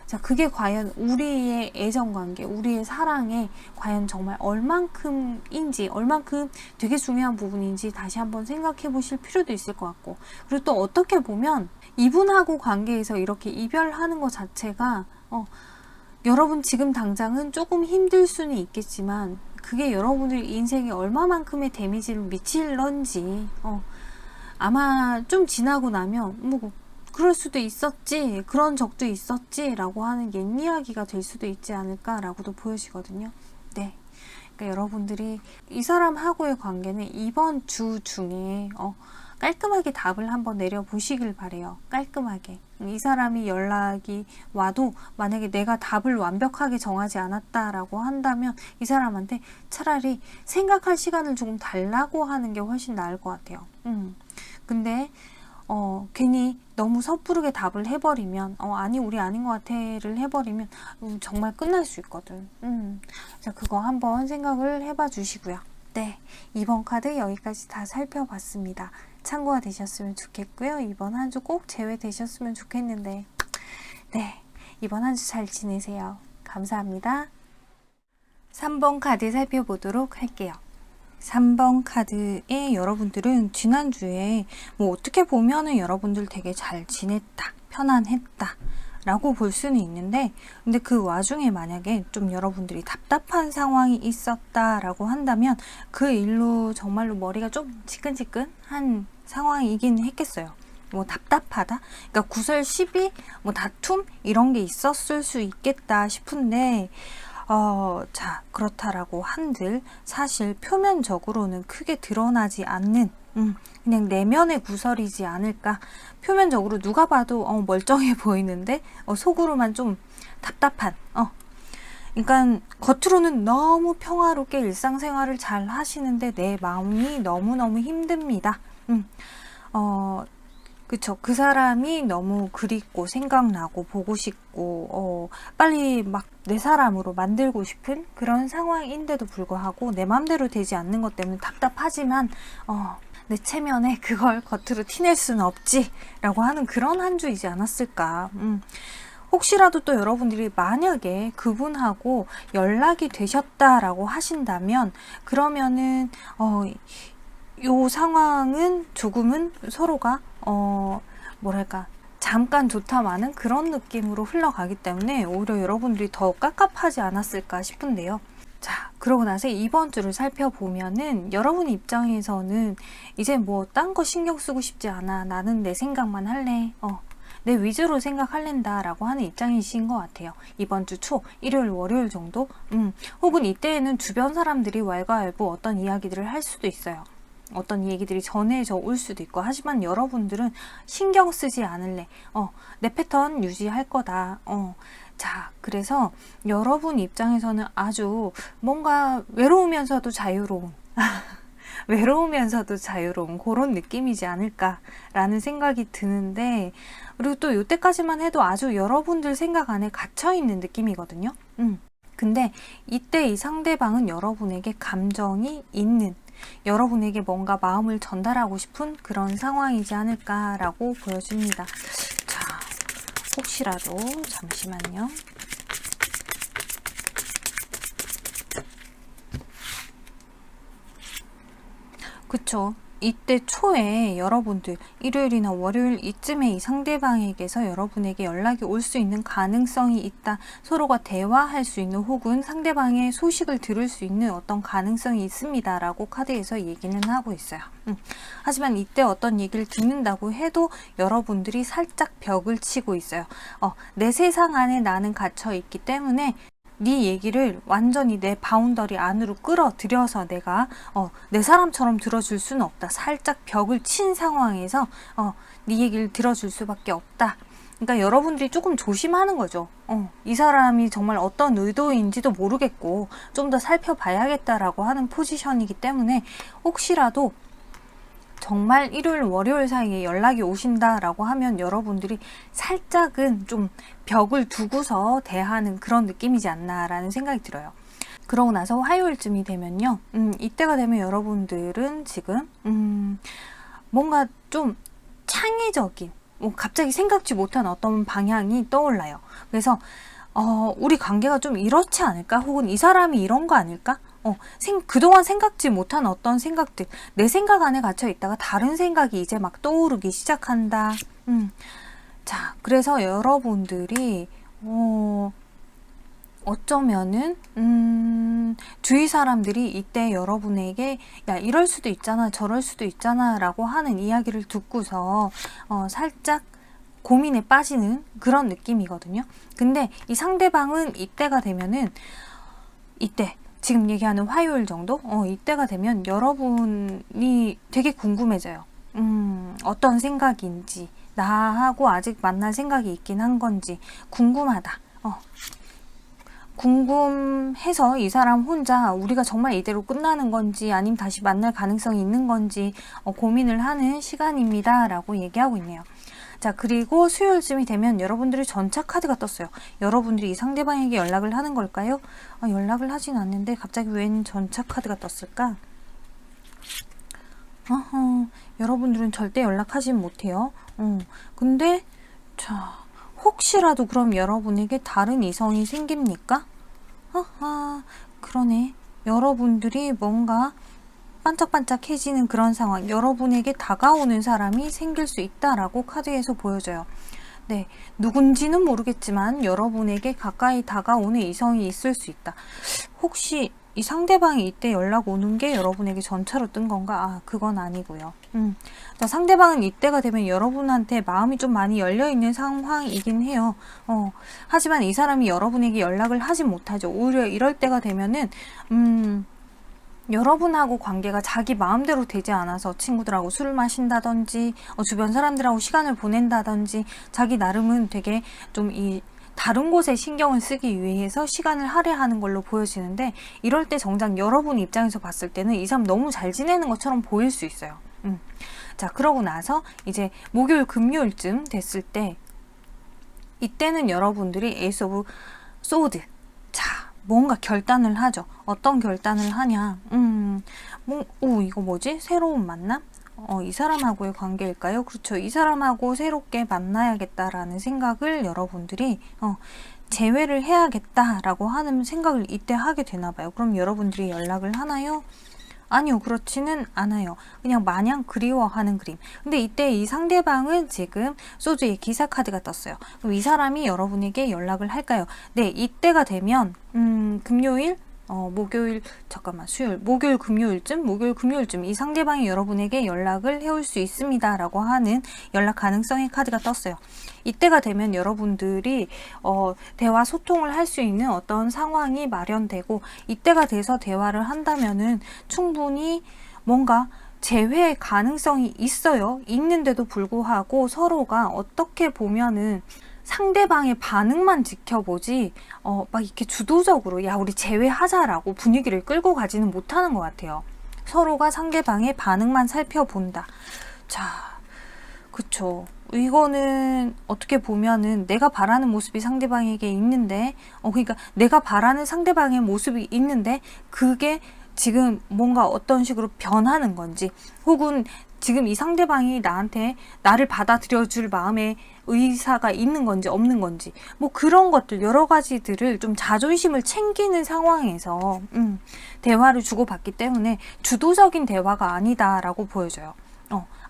자, 그게 과연 우리의 애정관계, 우리의 사랑에 과연 정말 얼만큼인지, 얼만큼 되게 중요한 부분인지 다시 한번 생각해 보실 필요도 있을 것 같고, 그리고 또 어떻게 보면 이분하고 관계에서 이렇게 이별하는 것 자체가 여러분 지금 당장은 조금 힘들 수는 있겠지만 그게 여러분들 인생에 얼마만큼의 데미지를 미칠런지 아마 좀 지나고 나면 뭐 그럴 수도 있었지, 그런 적도 있었지 라고 하는 옛 이야기가 될 수도 있지 않을까 라고도 보여지거든요. 네, 그러니까 여러분들이 이 사람하고의 관계는 이번 주 중에 깔끔하게 답을 한번 내려보시길 바래요. 깔끔하게. 이 사람이 연락이 와도 만약에 내가 답을 완벽하게 정하지 않았다라고 한다면 이 사람한테 차라리 생각할 시간을 조금 달라고 하는 게 훨씬 나을 것 같아요. 근데 괜히 너무 섣부르게 답을 해버리면 아니 우리 아닌 것 같아를 해버리면 정말 끝날 수 있거든. 자, 그거 한번 생각을 해봐 주시고요. 네, 이번 카드 여기까지 다 살펴봤습니다. 참고가 되셨으면 좋겠고요. 이번 한 주 꼭 제외되셨으면 좋겠는데, 네, 이번 한 주 잘 지내세요. 감사합니다. 3번 카드 살펴보도록 할게요. 3번 카드에 여러분들은 지난주에 뭐 어떻게 보면은 여러분들 되게 잘 지냈다, 편안했다 라고 볼 수는 있는데, 근데 그 와중에 만약에 좀 여러분들이 답답한 상황이 있었다 라고 한다면 그 일로 정말로 머리가 좀 지끈지끈한 상황이긴 했겠어요. 뭐 답답하다? 그러니까 구설, 시비, 뭐 다툼 이런 게 있었을 수 있겠다 싶은데, 자, 그렇다라고 한들 사실 표면적으로는 크게 드러나지 않는 그냥 내면의 구설이지 않을까. 표면적으로 누가 봐도 멀쩡해 보이는데 속으로만 좀 답답한 그러니까 겉으로는 너무 평화롭게 일상생활을 잘 하시는데 내 마음이 너무너무 힘듭니다. 그쵸. 그 사람이 너무 그립고 생각나고 보고 싶고 빨리 막 내 사람으로 만들고 싶은 그런 상황인데도 불구하고 내 맘대로 되지 않는 것 때문에 답답하지만 내 체면에 그걸 겉으로 티낼 수는 없지 라고 하는 그런 한 주이지 않았을까. 혹시라도 또 여러분들이 만약에 그분하고 연락이 되셨다라고 하신다면 그러면은 요 상황은 조금은 서로가 뭐랄까 잠깐 좋다마는 그런 느낌으로 흘러가기 때문에 오히려 여러분들이 더 깝깝하지 않았을까 싶은데요. 자, 그러고 나서 이번 주를 살펴보면은 여러분 입장에서는 이제 뭐 딴 거 신경 쓰고 싶지 않아. 나는 내 생각만 할래. 내 위주로 생각할랜다 라고 하는 입장이신 것 같아요. 이번 주 초, 일요일, 월요일 정도? 혹은 이때에는 주변 사람들이 왈가왈부 어떤 이야기들을 할 수도 있어요. 어떤 얘기들이 전해져 올 수도 있고, 하지만 여러분들은 신경 쓰지 않을래. 내 패턴 유지할 거다. 자, 그래서 여러분 입장에서는 아주 뭔가 외로우면서도 자유로운 외로우면서도 자유로운 그런 느낌이지 않을까라는 생각이 드는데, 그리고 또 이때까지만 해도 아주 여러분들 생각 안에 갇혀있는 느낌이거든요. 근데 이때 이 상대방은 여러분에게 감정이 있는, 여러분에게 뭔가 마음을 전달하고 싶은 그런 상황이지 않을까라고 보여집니다. 자, 혹시라도 잠시만요. 그쵸. 이때 초에 여러분들 일요일이나 월요일 이쯤에 이 상대방에게서 여러분에게 연락이 올 수 있는 가능성이 있다. 서로가 대화할 수 있는, 혹은 상대방의 소식을 들을 수 있는 어떤 가능성이 있습니다. 라고 카드에서 얘기는 하고 있어요. 하지만 이때 어떤 얘기를 듣는다고 해도 여러분들이 살짝 벽을 치고 있어요. 내 세상 안에 나는 갇혀 있기 때문에 네 얘기를 완전히 내 바운더리 안으로 끌어들여서 내가 내 사람처럼 들어줄 수는 없다. 살짝 벽을 친 상황에서 네 얘기를 들어줄 수밖에 없다. 그러니까 여러분들이 조금 조심하는 거죠. 이 사람이 정말 어떤 의도인지도 모르겠고 좀 더 살펴봐야겠다라고 하는 포지션이기 때문에, 혹시라도 정말 일요일, 월요일 사이에 연락이 오신다라고 하면 여러분들이 살짝은 좀 벽을 두고서 대하는 그런 느낌이지 않나라는 생각이 들어요. 그러고 나서 화요일쯤이 되면요. 이때가 되면 여러분들은 지금 뭔가 좀 창의적인, 갑자기 생각지 못한 어떤 방향이 떠올라요. 그래서 우리 관계가 좀 이렇지 않을까? 혹은 이 사람이 이런 거 아닐까? 그동안 생각지 못한 어떤 생각들, 내 생각 안에 갇혀 있다가 다른 생각이 이제 막 떠오르기 시작한다. 자, 그래서 여러분들이 어쩌면은 주위 사람들이 이때 여러분에게 야, 이럴 수도 있잖아, 저럴 수도 있잖아 라고 하는 이야기를 듣고서 살짝 고민에 빠지는 그런 느낌이거든요. 근데 이 상대방은 이때가 되면은, 이때 지금 얘기하는 화요일 정도? 이때가 되면 여러분이 되게 궁금해져요. 어떤 생각인지, 나하고 아직 만날 생각이 있긴 한 건지 궁금하다. 궁금해서 이 사람 혼자 우리가 정말 이대로 끝나는 건지 아니면 다시 만날 가능성이 있는 건지 고민을 하는 시간입니다 라고 얘기하고 있네요. 자, 그리고 수요일쯤이 되면 여러분들이 전차 카드가 떴어요. 여러분들이 이 상대방에게 연락을 하는 걸까요? 연락을 하진 않는데 갑자기 웬 전차 카드가 떴을까? 여러분들은 절대 연락하진 못해요. 근데 자, 혹시라도 그럼 여러분에게 다른 이성이 생깁니까? 그러네. 여러분들이 뭔가 반짝반짝해지는 그런 상황, 여러분에게 다가오는 사람이 생길 수 있다라고 카드에서 보여져요. 네, 누군지는 모르겠지만 여러분에게 가까이 다가오는 이성이 있을 수 있다. 혹시 이 상대방이 이때 연락 오는 게 여러분에게 전차로 뜬 건가? 그건 아니고요. 상대방은 이때가 되면 여러분한테 마음이 좀 많이 열려있는 상황이긴 해요. 하지만 이 사람이 여러분에게 연락을 하진 못하죠. 오히려 이럴 때가 되면은 여러분하고 관계가 자기 마음대로 되지 않아서 친구들하고 술을 마신다든지 주변 사람들하고 시간을 보낸다든지 자기 나름은 되게 좀 다른 곳에 신경을 쓰기 위해서 시간을 할애하는 걸로 보여지는데, 이럴 때 정작 여러분 입장에서 봤을 때는 이 사람 너무 잘 지내는 것처럼 보일 수 있어요. 자, 그러고 나서 이제 목요일, 금요일쯤 됐을 때, 이때는 여러분들이 에이스 오브 소드, 자, 뭔가 결단을 하죠. 어떤 결단을 하냐? 이거 뭐지? 새로운 만남? 이 사람하고의 관계일까요? 그렇죠. 이 사람하고 새롭게 만나야겠다라는 생각을 여러분들이 재회를 해야겠다라고 하는 생각을 이때 하게 되나 봐요. 그럼 여러분들이 연락을 하나요? 아니요, 그렇지는 않아요. 그냥 마냥 그리워하는 그림. 근데 이때 이 상대방은 지금 소주의 기사 카드가 떴어요. 그럼 이 사람이 여러분에게 연락을 할까요? 네, 이때가 되면 금요일 목요일, 수요일, 목요일, 금요일쯤 이 상대방이 여러분에게 연락을 해올 수 있습니다. 라고 하는 연락 가능성의 카드가 떴어요. 이때가 되면 여러분들이 대화 소통을 할 수 있는 어떤 상황이 마련되고, 이때가 돼서 대화를 한다면은 충분히 뭔가 재회 가능성이 있어요. 있는데도 불구하고 서로가 어떻게 보면은 상대방의 반응만 지켜보지 막 이렇게 주도적으로 야 우리 재회하자라고 분위기를 끌고 가지는 못하는 것 같아요. 서로가 상대방의 반응만 살펴본다. 자, 그쵸. 이거는 어떻게 보면은 내가 바라는 모습이 상대방에게 있는데 그러니까 내가 바라는 상대방의 모습이 있는데 그게 지금 뭔가 어떤 식으로 변하는 건지, 혹은 지금 이 상대방이 나한테 나를 받아들여 줄 마음의 의사가 있는 건지 없는 건지, 뭐 그런 것들 여러 가지들을 좀 자존심을 챙기는 상황에서 대화를 주고받기 때문에 주도적인 대화가 아니다라고 보여져요.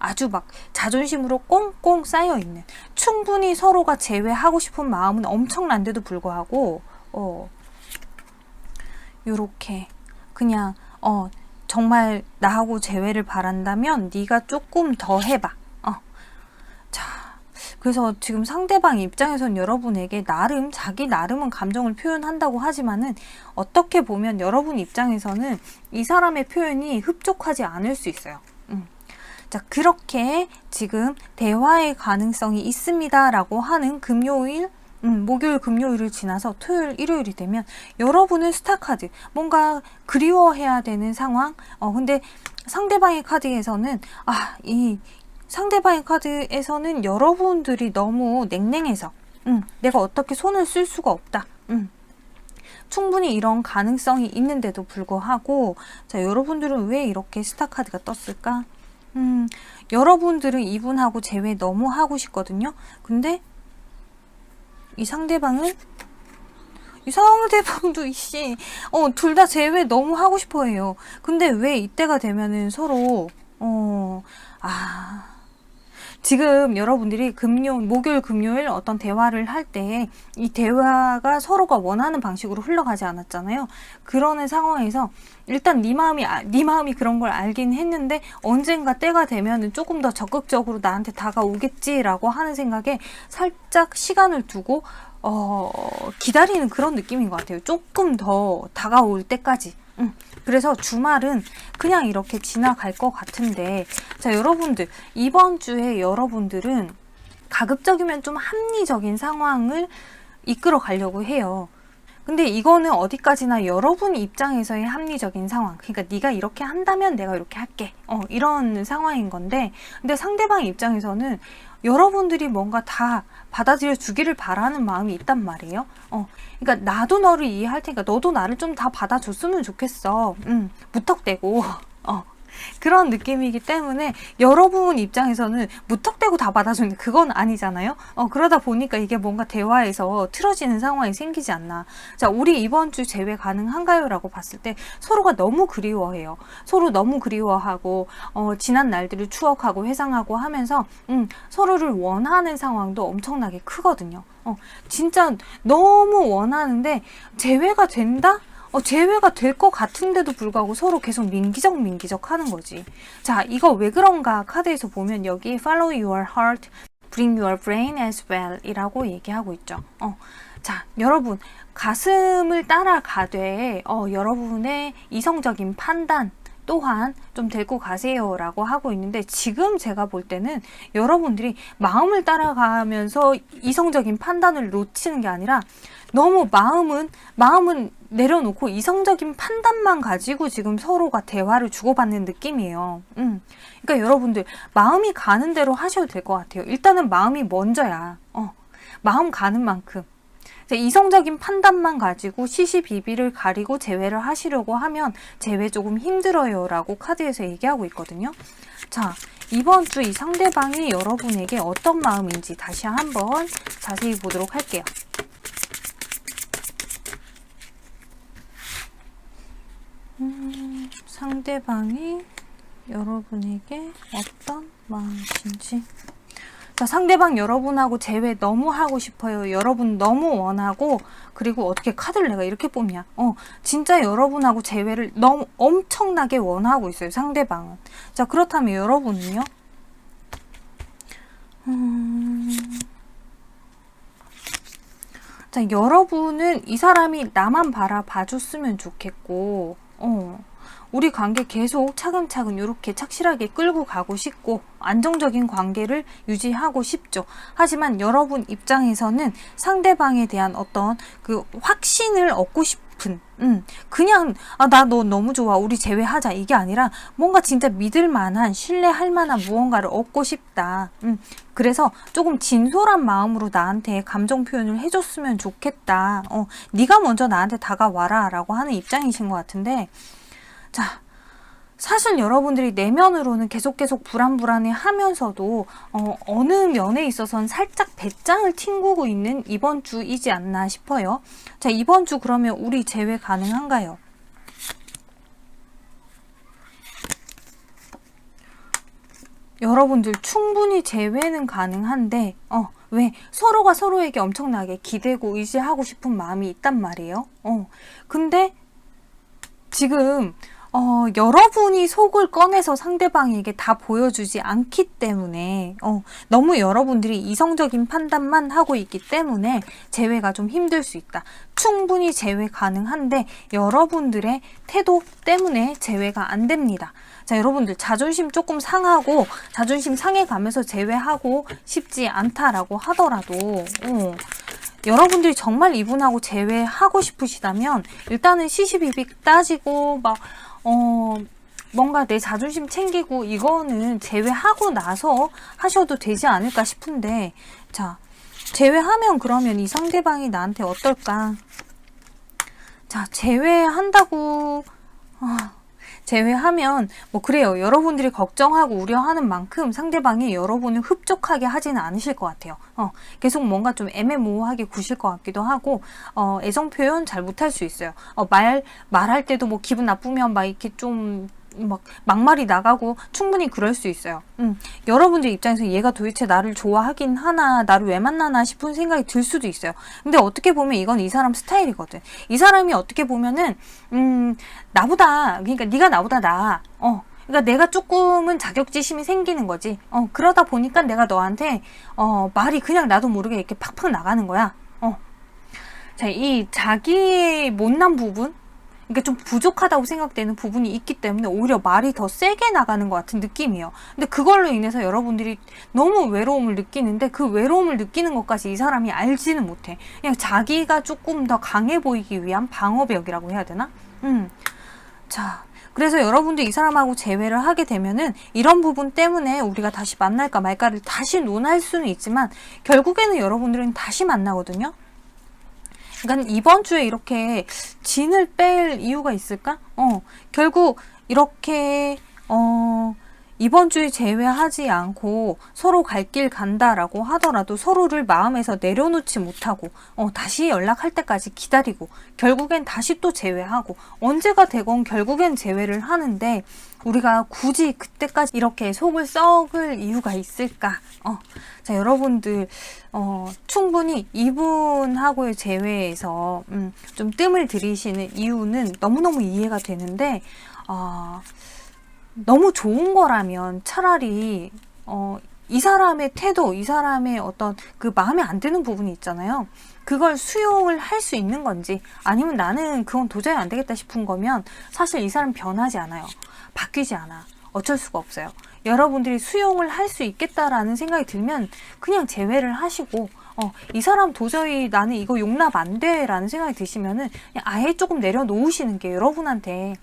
아주 막 자존심으로 꽁꽁 쌓여있는, 충분히 서로가 재회하고 싶은 마음은 엄청난데도 불구하고 요렇게 그냥 정말 나하고 재회를 바란다면 네가 조금 더 해봐. 자, 그래서 지금 상대방 입장에선 여러분에게 자기 나름은 감정을 표현한다고 하지만은 어떻게 보면 여러분 입장에서는 이 사람의 표현이 흡족하지 않을 수 있어요. 자, 그렇게 지금 대화의 가능성이 있습니다 라고 하는 목요일, 금요일을 지나서 토요일, 일요일이 되면 여러분은 스타카드, 뭔가 그리워해야 되는 상황. 근데 상대방의 카드에서는 이 상대방의 카드에서는 여러분들이 너무 냉랭해서 내가 어떻게 손을 쓸 수가 없다. 충분히 이런 가능성이 있는데도 불구하고, 자, 여러분들은 왜 이렇게 스타카드가 떴을까? 여러분들은 이분하고 재회 너무 하고 싶거든요. 근데 이 상대방도 둘 다 재회 너무 하고 싶어 해요. 근데 왜 이때가 되면은 서로 지금 여러분들이 목요일, 금요일 어떤 대화를 할 때 이 대화가 서로가 원하는 방식으로 흘러가지 않았잖아요. 그러는 상황에서 일단 네 마음이 그런 걸 알긴 했는데 언젠가 때가 되면은 조금 더 적극적으로 나한테 다가오겠지라고 하는 생각에 살짝 시간을 두고 기다리는 그런 느낌인 것 같아요. 조금 더 다가올 때까지. 그래서 주말은 그냥 이렇게 지나갈 것 같은데, 자, 여러분들 이번 주에 여러분들은 가급적이면 좀 합리적인 상황을 이끌어 가려고 해요. 근데 이거는 어디까지나 여러분 입장에서의 합리적인 상황, 그러니까 네가 이렇게 한다면 내가 이렇게 할게, 이런 상황인 건데, 근데 상대방 입장에서는 여러분들이 뭔가 다 받아들여 주기를 바라는 마음이 있단 말이에요. 그러니까 나도 너를 이해할 테니까 너도 나를 좀 다 받아줬으면 좋겠어. 무턱대고 그런 느낌이기 때문에 여러분 입장에서는 무턱대고 다 받아주는 그건 아니잖아요. 그러다 보니까 이게 뭔가 대화에서 틀어지는 상황이 생기지 않나. 자, 우리 이번 주 재회 가능한가요? 라고 봤을 때 서로가 너무 그리워해요. 서로 너무 그리워하고 지난 날들을 추억하고 회상하고 하면서 서로를 원하는 상황도 엄청나게 크거든요. 진짜 너무 원하는데 재회가 된다? 재회가 될 것 같은데도 불구하고 서로 계속 민기적 하는 거지. 자, 이거 왜 그런가 카드에서 보면 여기 follow your heart, bring your brain as well 이라고 얘기하고 있죠. 자, 여러분 가슴을 따라가되 여러분의 이성적인 판단 또한 좀 데리고 가세요 라고 하고 있는데, 지금 제가 볼 때는 여러분들이 마음을 따라가면서 이성적인 판단을 놓치는 게 아니라 너무 마음은 내려놓고 이성적인 판단만 가지고 지금 서로가 대화를 주고받는 느낌이에요. 그러니까 여러분들 마음이 가는 대로 하셔도 될 것 같아요. 일단은 마음이 먼저야. 마음 가는 만큼. 이성적인 판단만 가지고 시시비비를 가리고 재회를 하시려고 하면 재회 조금 힘들어요 라고 카드에서 얘기하고 있거든요. 자, 이번 주 이 상대방이 여러분에게 어떤 마음인지 다시 한번 자세히 보도록 할게요. 상대방이 여러분에게 어떤 마음이신지. 자, 상대방 여러분하고 재회 너무 하고 싶어요. 여러분 너무 원하고, 그리고 어떻게 카드를 내가 이렇게 뽑냐. 진짜 여러분하고 재회를 너무 엄청나게 원하고 있어요. 상대방은. 자, 그렇다면 여러분은요? 자, 여러분은 이 사람이 나만 바라봐줬으면 좋겠고, 우리 관계 계속 차근차근 이렇게 착실하게 끌고 가고 싶고 안정적인 관계를 유지하고 싶죠. 하지만 여러분 입장에서는 상대방에 대한 어떤 그 확신을 얻고 싶은 그냥 나 너 너무 좋아 우리 재회하자 이게 아니라 뭔가 진짜 믿을 만한 신뢰할 만한 무언가를 얻고 싶다. 그래서 조금 진솔한 마음으로 나한테 감정 표현을 해줬으면 좋겠다. 네가 먼저 나한테 다가와라 라고 하는 입장이신 것 같은데, 자, 사실 여러분들이 내면으로는 계속 불안해 하면서도 어느 면에 있어서는 살짝 배짱을 튕기고 있는 이번 주이지 않나 싶어요. 자, 이번 주 그러면 우리 재회 가능한가요? 여러분들 충분히 재회는 가능한데 왜? 서로가 서로에게 엄청나게 기대고 의지하고 싶은 마음이 있단 말이에요. 근데 지금 여러분이 속을 꺼내서 상대방에게 다 보여주지 않기 때문에 너무 여러분들이 이성적인 판단만 하고 있기 때문에 재회가 좀 힘들 수 있다. 충분히 재회 가능한데 여러분들의 태도 때문에 재회가 안 됩니다. 자, 여러분들 자존심 조금 상하고 자존심 상해가면서 재회하고 싶지 않다라고 하더라도 여러분들이 정말 이분하고 재회하고 싶으시다면 일단은 시시비비 따지고 막 뭔가 내 자존심 챙기고 이거는 제외하고 나서 하셔도 되지 않을까 싶은데, 자, 제외하면 그러면 이 상대방이 나한테 어떨까? 자, 제외한다고 제외하면 뭐 그래요. 여러분들이 걱정하고 우려하는 만큼 상대방이 여러분을 흡족하게 하지는 않으실 것 같아요. 계속 뭔가 좀 애매모호하게 구실 것 같기도 하고 애정 표현 잘 못할 수 있어요. 말할 때도 뭐 기분 나쁘면 막 이렇게 좀 막 막말이 나가고 충분히 그럴 수 있어요. 여러분들 입장에서 얘가 도대체 나를 좋아하긴 하나, 나를 왜 만나나 싶은 생각이 들 수도 있어요. 근데 어떻게 보면 이건 이 사람 스타일이거든. 이 사람이 어떻게 보면은 나보다, 그러니까 네가 나보다 나아. 그러니까 내가 조금은 자격지심이 생기는 거지. 그러다 보니까 내가 너한테 말이 그냥 나도 모르게 이렇게 팍팍 나가는 거야. 자, 이 자기의 못난 부분, 그러니까 좀 부족하다고 생각되는 부분이 있기 때문에 오히려 말이 더 세게 나가는 것 같은 느낌이에요. 근데 그걸로 인해서 여러분들이 너무 외로움을 느끼는데 그 외로움을 느끼는 것까지 이 사람이 알지는 못해. 그냥 자기가 조금 더 강해 보이기 위한 방어벽이라고 해야 되나? 자, 그래서 여러분들 이 사람하고 재회를 하게 되면은 이런 부분 때문에 우리가 다시 만날까 말까를 다시 논할 수는 있지만 결국에는 여러분들은 다시 만나거든요. 그러니까 이번 주에 이렇게 진을 뺄 이유가 있을까? 결국 이렇게 이번 주에 제외하지 않고 서로 갈 길 간다라고 하더라도 서로를 마음에서 내려놓지 못하고 다시 연락할 때까지 기다리고 결국엔 다시 또 제외하고 언제가 되건 결국엔 제외를 하는데 우리가 굳이 그때까지 이렇게 속을 썩을 이유가 있을까? 자, 여러분들 충분히 이분하고의 재회에서 좀 뜸을 들이시는 이유는 너무너무 이해가 되는데 너무 좋은 거라면 차라리 이 사람의 태도, 이 사람의 어떤 그 마음에 안 드는 부분이 있잖아요. 그걸 수용을 할 수 있는 건지 아니면 나는 그건 도저히 안 되겠다 싶은 거면 사실 이 사람 변하지 않아요. 바뀌지 않아. 어쩔 수가 없어요. 여러분들이 수용을 할 수 있겠다라는 생각이 들면 그냥 제외를 하시고 이 사람 도저히 나는 이거 용납 안 돼 라는 생각이 드시면은 그냥 아예 조금 내려놓으시는 게 여러분한테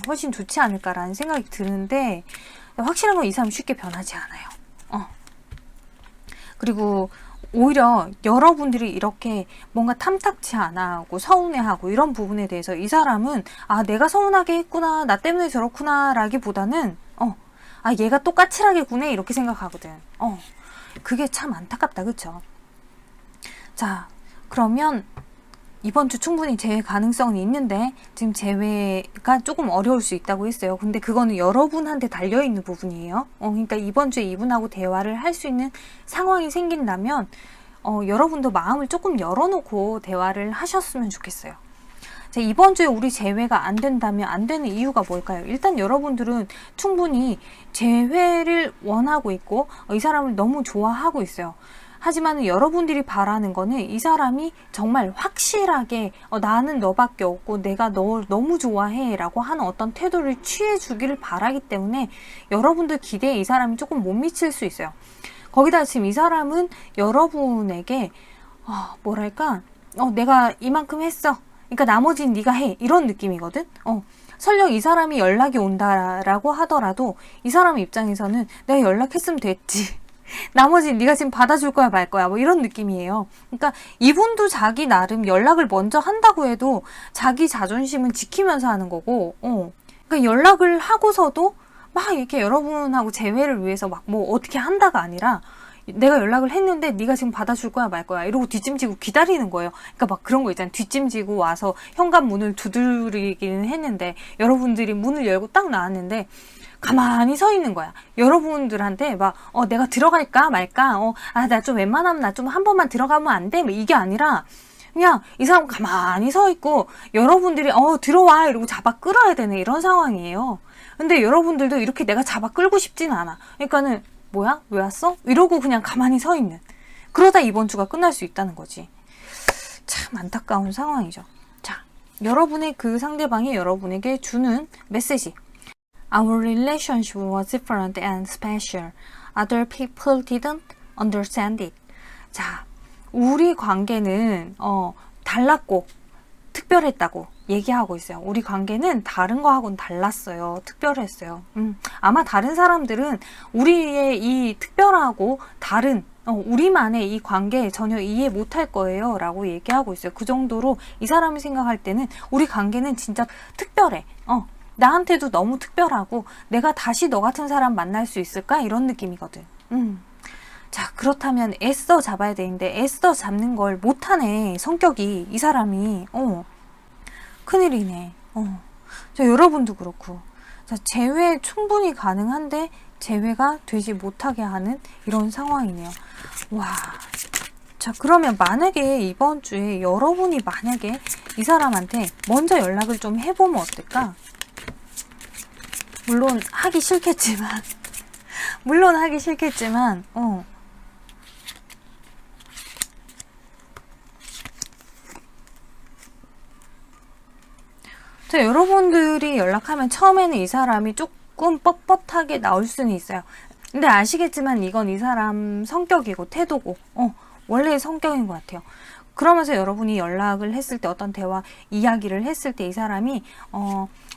훨씬 좋지 않을까라는 생각이 드는데 확실한 건 이 사람 쉽게 변하지 않아요. 그리고 오히려 여러분들이 이렇게 뭔가 탐탁치 않아 하고 서운해하고 이런 부분에 대해서 이 사람은 내가 서운하게 했구나, 나 때문에 저렇구나 라기보다는 얘가 또 까칠하게 구네 이렇게 생각하거든. 그게 참 안타깝다, 그쵸? 자, 그러면 이번 주 충분히 재회 가능성이 있는데 지금 재회가 조금 어려울 수 있다고 했어요. 근데 그거는 여러분한테 달려있는 부분이에요. 그러니까 이번 주에 이분하고 대화를 할 수 있는 상황이 생긴다면 여러분도 마음을 조금 열어놓고 대화를 하셨으면 좋겠어요. 자, 이번 주에 우리 재회가 안 된다면 안 되는 이유가 뭘까요? 일단 여러분들은 충분히 재회를 원하고 있고 이 사람을 너무 좋아하고 있어요. 하지만 여러분들이 바라는 거는 이 사람이 정말 확실하게 나는 너밖에 없고 내가 널 너무 좋아해 라고 하는 어떤 태도를 취해 주기를 바라기 때문에 여러분들 기대에 이 사람이 조금 못 미칠 수 있어요. 거기다 지금 이 사람은 여러분에게 뭐랄까 내가 이만큼 했어, 그러니까 나머지는 네가 해, 이런 느낌이거든. 설령 이 사람이 연락이 온다라고 하더라도 이 사람 입장에서는 내가 연락했으면 됐지, 나머지는 네가 지금 받아줄 거야 말 거야, 뭐 이런 느낌이에요. 그러니까 이분도 자기 나름 연락을 먼저 한다고 해도 자기 자존심은 지키면서 하는 거고, 그러니까 연락을 하고서도 막 이렇게 여러분하고 재회를 위해서 막 뭐 어떻게 한다가 아니라 내가 연락을 했는데 네가 지금 받아줄 거야 말 거야 이러고 뒷짐지고 기다리는 거예요. 그러니까 막 그런 거 있잖아요. 뒷짐지고 와서 현관문을 두드리기는 했는데 여러분들이 문을 열고 딱 나왔는데 가만히 서 있는 거야. 여러분들한테 막 내가 들어갈까 말까, 나 좀 웬만하면 나 좀 한 번만 들어가면 안 돼? 뭐 이게 아니라 그냥 이 사람 가만히 서 있고 여러분들이 들어와 이러고 잡아 끌어야 되네, 이런 상황이에요. 근데 여러분들도 이렇게 내가 잡아 끌고 싶지는 않아. 그러니까는 뭐야? 왜 왔어? 이러고 그냥 가만히 서 있는. 그러다 이번 주가 끝날 수 있다는 거지. 참 안타까운 상황이죠. 자, 여러분의 그 상대방이 여러분에게 주는 메시지. Our relationship was different and special. Other people didn't understand it. 자, 우리 관계는 달랐고 특별했다고 얘기하고 있어요. 우리 관계는 다른 거하고는 달랐어요. 특별했어요. 아마 다른 사람들은 우리의 이 특별하고 다른 우리만의 이 관계에 전혀 이해 못할 거예요 라고 얘기하고 있어요. 그 정도로 이 사람이 생각할 때는 우리 관계는 진짜 특별해. 나한테도 너무 특별하고 내가 다시 너 같은 사람 만날 수 있을까? 이런 느낌이거든. 자, 그렇다면 애써 잡아야 되는데 애써 잡는 걸 못하네, 성격이. 이 사람이 큰일이네. 자, 여러분도 그렇고. 자, 재회 충분히 가능한데 재회가 되지 못하게 하는 이런 상황이네요. 와. 자, 그러면 만약에 이번 주에 여러분이 만약에 이 사람한테 먼저 연락을 좀 해보면 어떨까? 물론 하기 싫겠지만 자, 여러분들이 연락하면 처음에는 이 사람이 조금 뻣뻣하게 나올 수는 있어요. 근데 아시겠지만 이건 이 사람 성격이고 태도고 원래 성격인 것 같아요. 그러면서 여러분이 연락을 했을 때 어떤 대화 이야기를 했을 때 이 사람이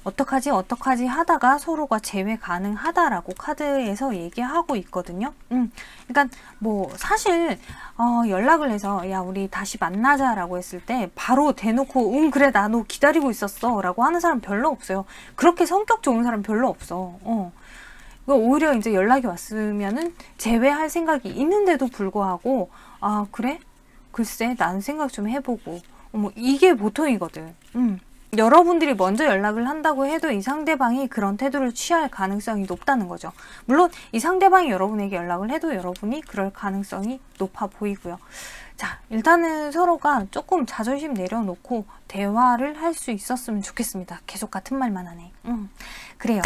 어떡하지 하다가 서로가 재회 가능하다라고 카드에서 얘기하고 있거든요. 그러니까 뭐 사실 연락을 해서 야 우리 다시 만나자라고 했을 때 바로 대놓고 그래 나 너 기다리고 있었어 라고 하는 사람 별로 없어요. 그렇게 성격 좋은 사람 별로 없어. 오히려 이제 연락이 왔으면은 재회할 생각이 있는데도 불구하고 그래? 글쎄 나는 생각 좀 해보고 이게 보통이거든. 여러분들이 먼저 연락을 한다고 해도 이 상대방이 그런 태도를 취할 가능성이 높다는 거죠. 물론 이 상대방이 여러분에게 연락을 해도 여러분이 그럴 가능성이 높아 보이고요. 자, 일단은 서로가 조금 자존심 내려놓고 대화를 할 수 있었으면 좋겠습니다. 계속 같은 말만 하네. 그래요.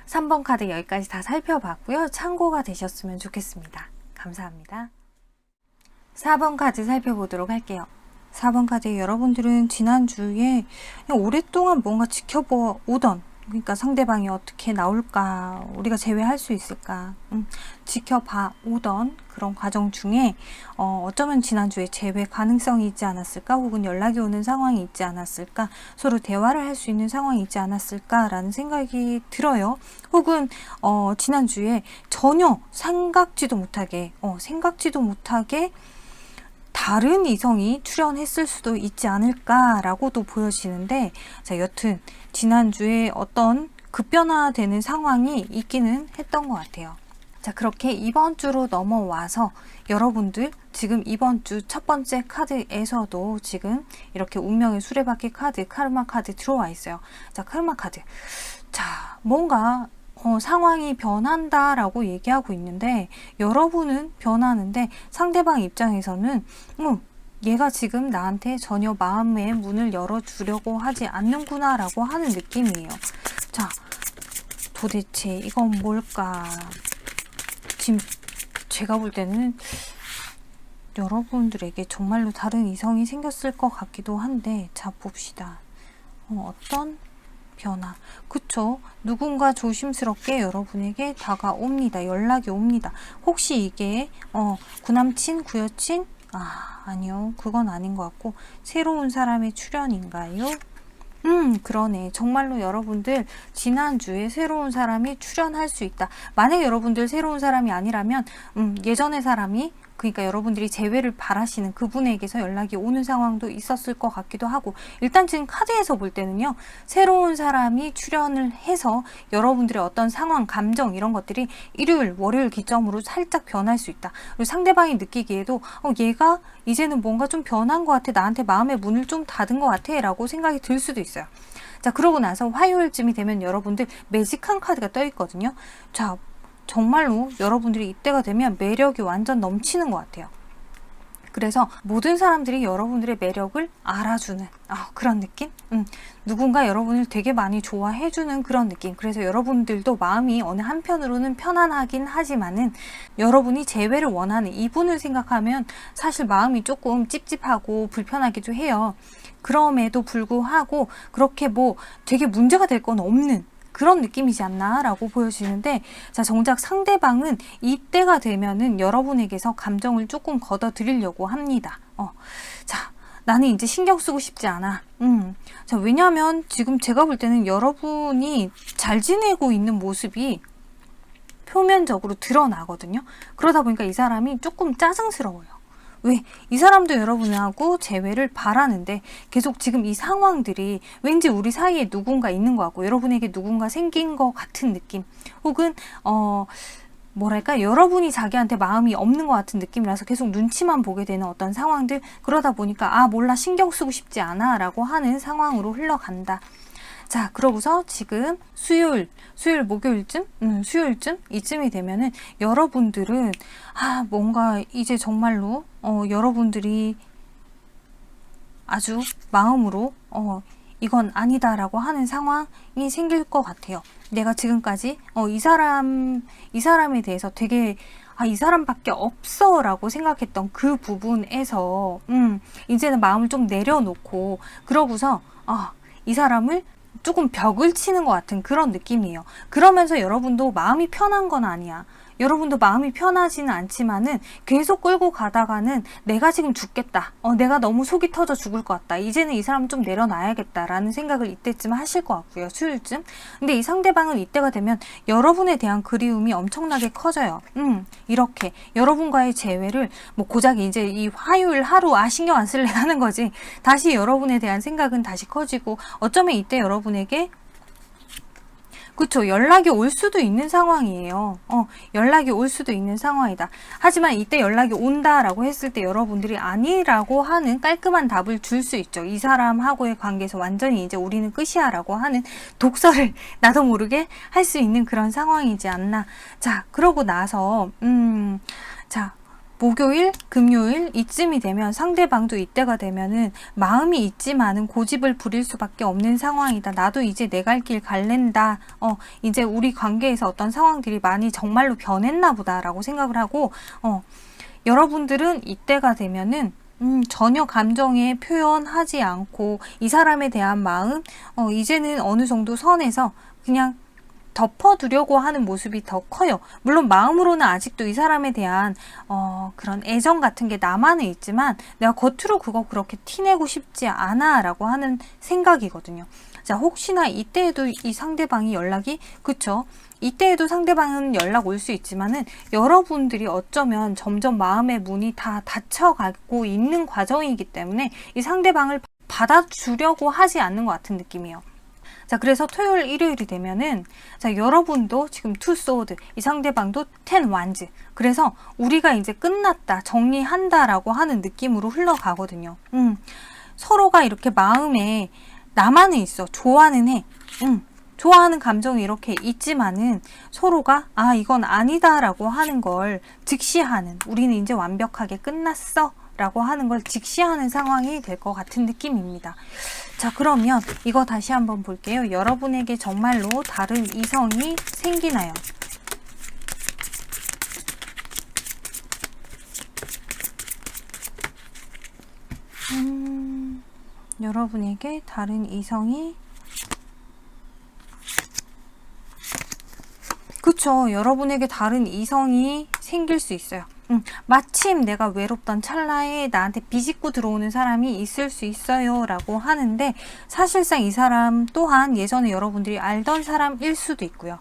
3번 카드 여기까지 다 살펴봤고요. 참고가 되셨으면 좋겠습니다. 감사합니다. 4번 카드 살펴보도록 할게요. 4번 카드 여러분들은 지난주에 그냥 오랫동안 뭔가 지켜보던, 그러니까 상대방이 어떻게 나올까, 우리가 재회할 수 있을까 지켜봐 오던 그런 과정 중에 어쩌면 지난주에 재회 가능성이 있지 않았을까, 혹은 연락이 오는 상황이 있지 않았을까, 서로 대화를 할 수 있는 상황이 있지 않았을까라는 생각이 들어요. 혹은 지난주에 전혀 생각지도 못하게 다른 이성이 출연했을 수도 있지 않을까라고도 보여지는데, 자, 여튼 지난주에 어떤 급변화되는 상황이 있기는 했던 것 같아요. 자, 그렇게 이번 주로 넘어와서 여러분들 지금 이번 주 첫 번째 카드에서도 지금 이렇게 운명의 수레바퀴 카드, 카르마 카드 들어와 있어요. 자, 카르마 카드. 자, 뭔가 상황이 변한다라고 얘기하고 있는데 여러분은 변하는데 상대방 입장에서는 얘가 지금 나한테 전혀 마음의 문을 열어주려고 하지 않는구나 라고 하는 느낌이에요. 자, 도대체 이건 뭘까? 지금 제가 볼 때는 여러분들에게 정말로 다른 이성이 생겼을 것 같기도 한데, 자, 봅시다. 어떤 변화. 그쵸? 누군가 조심스럽게 여러분에게 다가옵니다. 연락이 옵니다. 혹시 이게 구남친, 구여친? 아니요. 그건 아닌 것 같고 새로운 사람의 출현인가요? 그러네. 정말로 여러분들 지난주에 새로운 사람이 출연할 수 있다. 만약 여러분들 새로운 사람이 아니라면 예전의 사람이, 그러니까 여러분들이 재회를 바라시는 그분에게서 연락이 오는 상황도 있었을 것 같기도 하고, 일단 지금 카드에서 볼 때는요, 새로운 사람이 출연을 해서 여러분들의 어떤 상황, 감정 이런 것들이 일요일, 월요일 기점으로 살짝 변할 수 있다. 그리고 상대방이 느끼기에도 얘가 이제는 뭔가 좀 변한 것 같아, 나한테 마음의 문을 좀 닫은 것 같아 라고 생각이 들 수도 있어요. 자, 그러고 나서 화요일쯤이 되면 여러분들 매직한 카드가 떠 있거든요. 자, 정말로 여러분들이 이때가 되면 매력이 완전 넘치는 것 같아요. 그래서 모든 사람들이 여러분들의 매력을 알아주는 그런 느낌? 누군가 여러분을 되게 많이 좋아해주는 그런 느낌. 그래서 여러분들도 마음이 어느 한편으로는 편안하긴 하지만은 여러분이 재회를 원하는 이분을 생각하면 사실 마음이 조금 찝찝하고 불편하기도 해요. 그럼에도 불구하고 그렇게 뭐 되게 문제가 될 건 없는 그런 느낌이지 않나 라고 보여지는데, 자, 정작 상대방은 이때가 되면은 여러분에게서 감정을 조금 걷어 드리려고 합니다. 자, 나는 이제 신경 쓰고 싶지 않아. 자, 왜냐면 지금 제가 볼 때는 여러분이 잘 지내고 있는 모습이 표면적으로 드러나거든요. 그러다 보니까 이 사람이 조금 짜증스러워요. 왜? 이 사람도 여러분하고 재회를 바라는데 계속 지금 이 상황들이 왠지 우리 사이에 누군가 있는 것 같고 여러분에게 누군가 생긴 것 같은 느낌, 혹은 뭐랄까, 여러분이 자기한테 마음이 없는 것 같은 느낌이라서 계속 눈치만 보게 되는 어떤 상황들, 그러다 보니까 몰라, 신경 쓰고 싶지 않아 라고 하는 상황으로 흘러간다. 자, 그러고서 지금 수요일, 목요일쯤? 수요일쯤? 이쯤이 되면은 여러분들은 뭔가 이제 정말로 여러분들이 아주 마음으로 이건 아니다라고 하는 상황이 생길 것 같아요. 내가 지금까지 이 사람에 대해서 되게 이 사람밖에 없어 라고 생각했던 그 부분에서 이제는 마음을 좀 내려놓고, 그러고서 이 사람을 조금 벽을 치는 것 같은 그런 느낌이에요. 그러면서 여러분도 마음이 편한 건 아니야. 여러분도 마음이 편하지는 않지만은 계속 끌고 가다가는 내가 지금 죽겠다. 내가 너무 속이 터져 죽을 것 같다. 이제는 이 사람 좀 내려놔야겠다라는 생각을 이때쯤 하실 것 같고요. 수요일쯤. 근데 이 상대방은 이때가 되면 여러분에 대한 그리움이 엄청나게 커져요. 이렇게 여러분과의 재회를 고작 이제 이 화요일 하루 신경 안 쓸래 하는 거지. 다시 여러분에 대한 생각은 다시 커지고, 어쩌면 이때 여러분에게 그쵸, 연락이 올 수도 있는 상황이에요. 연락이 올 수도 있는 상황이다. 하지만 이때 연락이 온다라고 했을 때 여러분들이 아니라고 하는 깔끔한 답을 줄 수 있죠. 이 사람하고의 관계에서 완전히 이제 우리는 끝이야 라고 하는 독설을 나도 모르게 할 수 있는 그런 상황이지 않나. 자, 그러고 나서 자, 목요일, 금요일 이쯤이 되면 상대방도 이때가 되면은 마음이 있지만은 고집을 부릴 수밖에 없는 상황이다. 나도 이제 내 갈 길 갈랜다. 이제 우리 관계에서 어떤 상황들이 많이 정말로 변했나 보다라고 생각을 하고, 여러분들은 이때가 되면은 전혀 감정에 표현하지 않고 이 사람에 대한 마음, 이제는 어느 정도 선에서 그냥 덮어두려고 하는 모습이 더 커요. 물론 마음으로는 아직도 이 사람에 대한 그런 애정 같은 게 남아는 있지만 내가 겉으로 그거 그렇게 티내고 싶지 않아 라고 하는 생각이거든요. 자, 혹시나 이때에도 이 상대방이 연락이, 그쵸? 이때에도 상대방은 연락 올 수 있지만은 여러분들이 어쩌면 점점 마음의 문이 다 닫혀가고 있는 과정이기 때문에 이 상대방을 받아주려고 하지 않는 것 같은 느낌이에요. 자, 그래서 토요일, 일요일이 되면은, 자, 여러분도 지금 투 소드, 이 상대방도 텐 완즈. 그래서 우리가 이제 끝났다, 정리한다라고 하는 느낌으로 흘러가거든요. 서로가 이렇게 마음에 나만은 있어, 좋아는 해. 좋아하는 감정이 이렇게 있지만은 서로가 아, 이건 아니다라고 하는 걸 직시하는, 우리는 이제 완벽하게 끝났어 라고 하는 걸 직시하는 상황이 될 것 같은 느낌입니다. 자, 그러면 이거 다시 한번 볼게요. 여러분에게 정말로 다른 이성이 생기나요? 여러분에게 다른 이성이, 그쵸, 여러분에게 다른 이성이 생길 수 있어요. 마침 내가 외롭던 찰나에 나한테 비집고 들어오는 사람이 있을 수 있어요 라고 하는데, 사실상 이 사람 또한 예전에 여러분들이 알던 사람일 수도 있고요.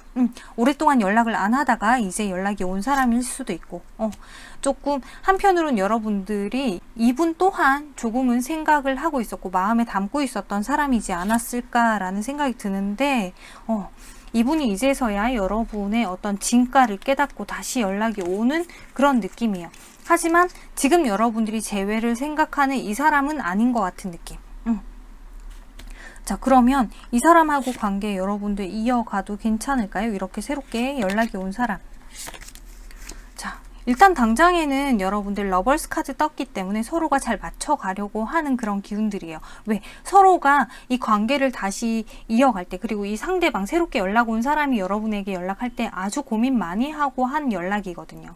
오랫동안 연락을 안 하다가 이제 연락이 온 사람일 수도 있고, 조금 한편으로는 여러분들이 이분 또한 조금은 생각을 하고 있었고 마음에 담고 있었던 사람이지 않았을까라는 생각이 드는데, 이분이 이제서야 여러분의 어떤 진가를 깨닫고 다시 연락이 오는 그런 느낌이에요. 하지만 지금 여러분들이 재회를 생각하는 이 사람은 아닌 것 같은 느낌. 자, 그러면 이 사람하고 관계 여러분들 이어가도 괜찮을까요? 이렇게 새롭게 연락이 온 사람. 자, 일단 당장에는 여러분들 러버스 카드 떴기 때문에 서로가 잘 맞춰가려고 하는 그런 기운들이에요. 왜? 서로가 이 관계를 다시 이어갈 때, 그리고 이 상대방 새롭게 연락 온 사람이 여러분에게 연락할 때 아주 고민 많이 하고 한 연락이거든요.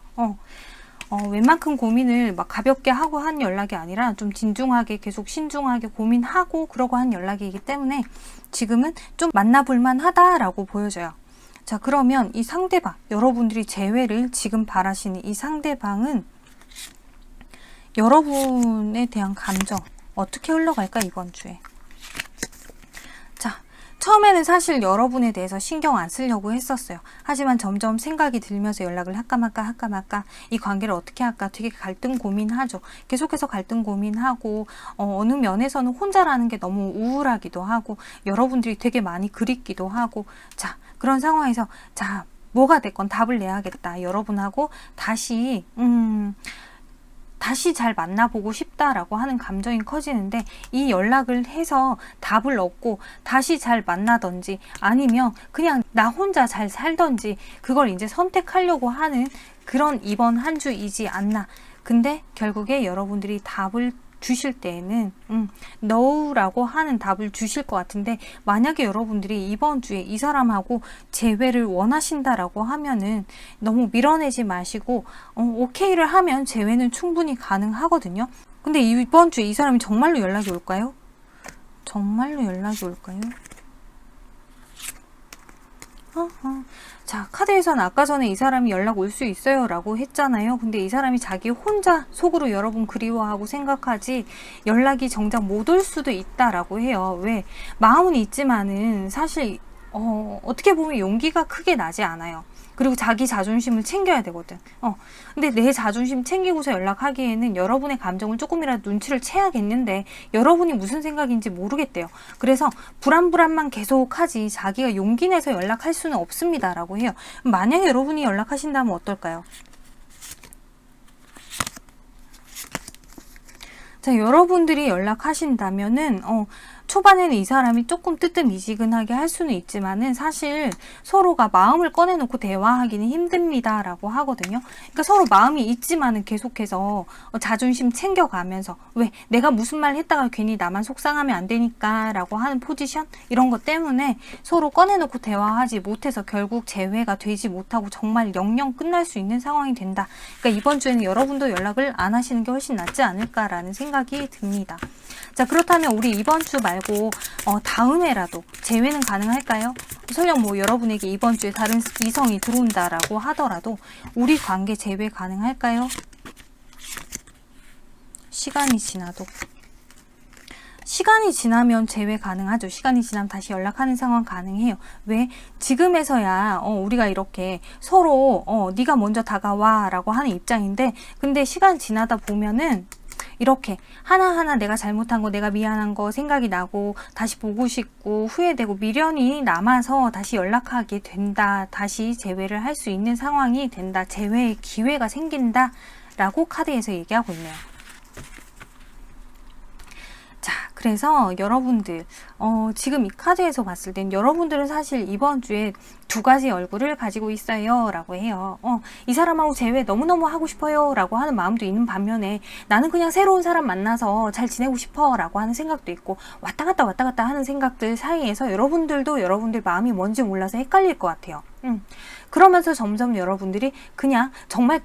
웬만큼 고민을 막 가볍게 하고 한 연락이 아니라 좀 진중하게 계속 신중하게 고민하고 그러고 한 연락이기 때문에 지금은 좀 만나볼만 하다라고 보여져요. 자, 그러면 이 상대방, 여러분들이 재회를 지금 바라시는 이 상대방은 여러분에 대한 감정 어떻게 흘러갈까, 이번 주에. 자, 처음에는 사실 여러분에 대해서 신경 안 쓰려고 했었어요. 하지만 점점 생각이 들면서 연락을 할까 말까 이 관계를 어떻게 할까 되게 갈등 고민하죠. 계속해서 갈등 고민하고 어느 면에서는 혼자라는 게 너무 우울하기도 하고 여러분들이 되게 많이 그립기도 하고, 자, 그런 상황에서 자, 뭐가 됐건 답을 내야겠다. 여러분하고 다시 잘 만나보고 싶다라고 하는 감정이 커지는데, 이 연락을 해서 답을 얻고 다시 잘 만나던지 아니면 그냥 나 혼자 잘 살던지 그걸 이제 선택하려고 하는 그런 이번 한 주이지 않나. 근데 결국에 여러분들이 답을 주실 때에는 no라고 하는 답을 주실 것 같은데, 만약에 여러분들이 이번 주에 이 사람하고 재회를 원하신다라고 하면은 너무 밀어내지 마시고 오케이를 하면 재회는 충분히 가능하거든요. 근데 이번 주에 이 사람이 정말로 연락이 올까요? 정말로 연락이 올까요? 자, 카드에서는 아까 전에 이 사람이 연락 올 수 있어요 라고 했잖아요. 근데 이 사람이 자기 혼자 속으로 여러분 그리워하고 생각하지 연락이 정작 못 올 수도 있다라고 해요. 왜? 마음은 있지만은 사실 어떻게 보면 용기가 크게 나지 않아요. 그리고 자기 자존심을 챙겨야 되거든. 근데 내 자존심 챙기고서 연락하기에는 여러분의 감정을 조금이라도 눈치를 채야겠는데 여러분이 무슨 생각인지 모르겠대요. 그래서 불안만 계속하지 자기가 용기 내서 연락할 수는 없습니다 라고 해요. 만약에 여러분이 연락하신다면 어떨까요? 자, 여러분들이 연락하신다면은 초반에는 이 사람이 조금 뜨뜻미지근하게 할 수는 있지만은 사실 서로가 마음을 꺼내놓고 대화하기는 힘듭니다 라고 하거든요. 그러니까 서로 마음이 있지만은 계속해서 자존심 챙겨가면서, 왜? 내가 무슨 말 했다가 괜히 나만 속상하면 안 되니까 라고 하는 포지션, 이런 것 때문에 서로 꺼내놓고 대화하지 못해서 결국 재회가 되지 못하고 정말 영영 끝날 수 있는 상황이 된다. 그러니까 이번 주에는 여러분도 연락을 안 하시는 게 훨씬 낫지 않을까라는 생각이 듭니다. 자, 그렇다면 우리 이번 주 말고 다음에라도 재회는 가능할까요? 설령 뭐 여러분에게 이번 주에 다른 이성이 들어온다라고 하더라도 우리 관계 재회 가능할까요? 시간이 지나도. 시간이 지나면 재회 가능하죠. 시간이 지나면 다시 연락하는 상황 가능해요. 왜? 지금에서야 우리가 이렇게 서로 네가 먼저 다가와 라고 하는 입장인데, 근데 시간 지나다 보면은 이렇게 하나하나 내가 잘못한 거, 내가 미안한 거 생각이 나고 다시 보고 싶고 후회되고 미련이 남아서 다시 연락하게 된다. 다시 재회를 할 수 있는 상황이 된다. 재회의 기회가 생긴다. 라고 카드에서 얘기하고 있네요. 자, 그래서 여러분들 지금 이 카드에서 봤을 땐 여러분들은 사실 이번 주에 두 가지 얼굴을 가지고 있어요 라고 해요. 이 사람하고 재회 너무너무 하고 싶어요 라고 하는 마음도 있는 반면에 나는 그냥 새로운 사람 만나서 잘 지내고 싶어 라고 하는 생각도 있고 왔다 갔다 하는 생각들 사이에서 여러분들도 여러분들 마음이 뭔지 몰라서 헷갈릴 것 같아요. 그러면서 점점 여러분들이 그냥 정말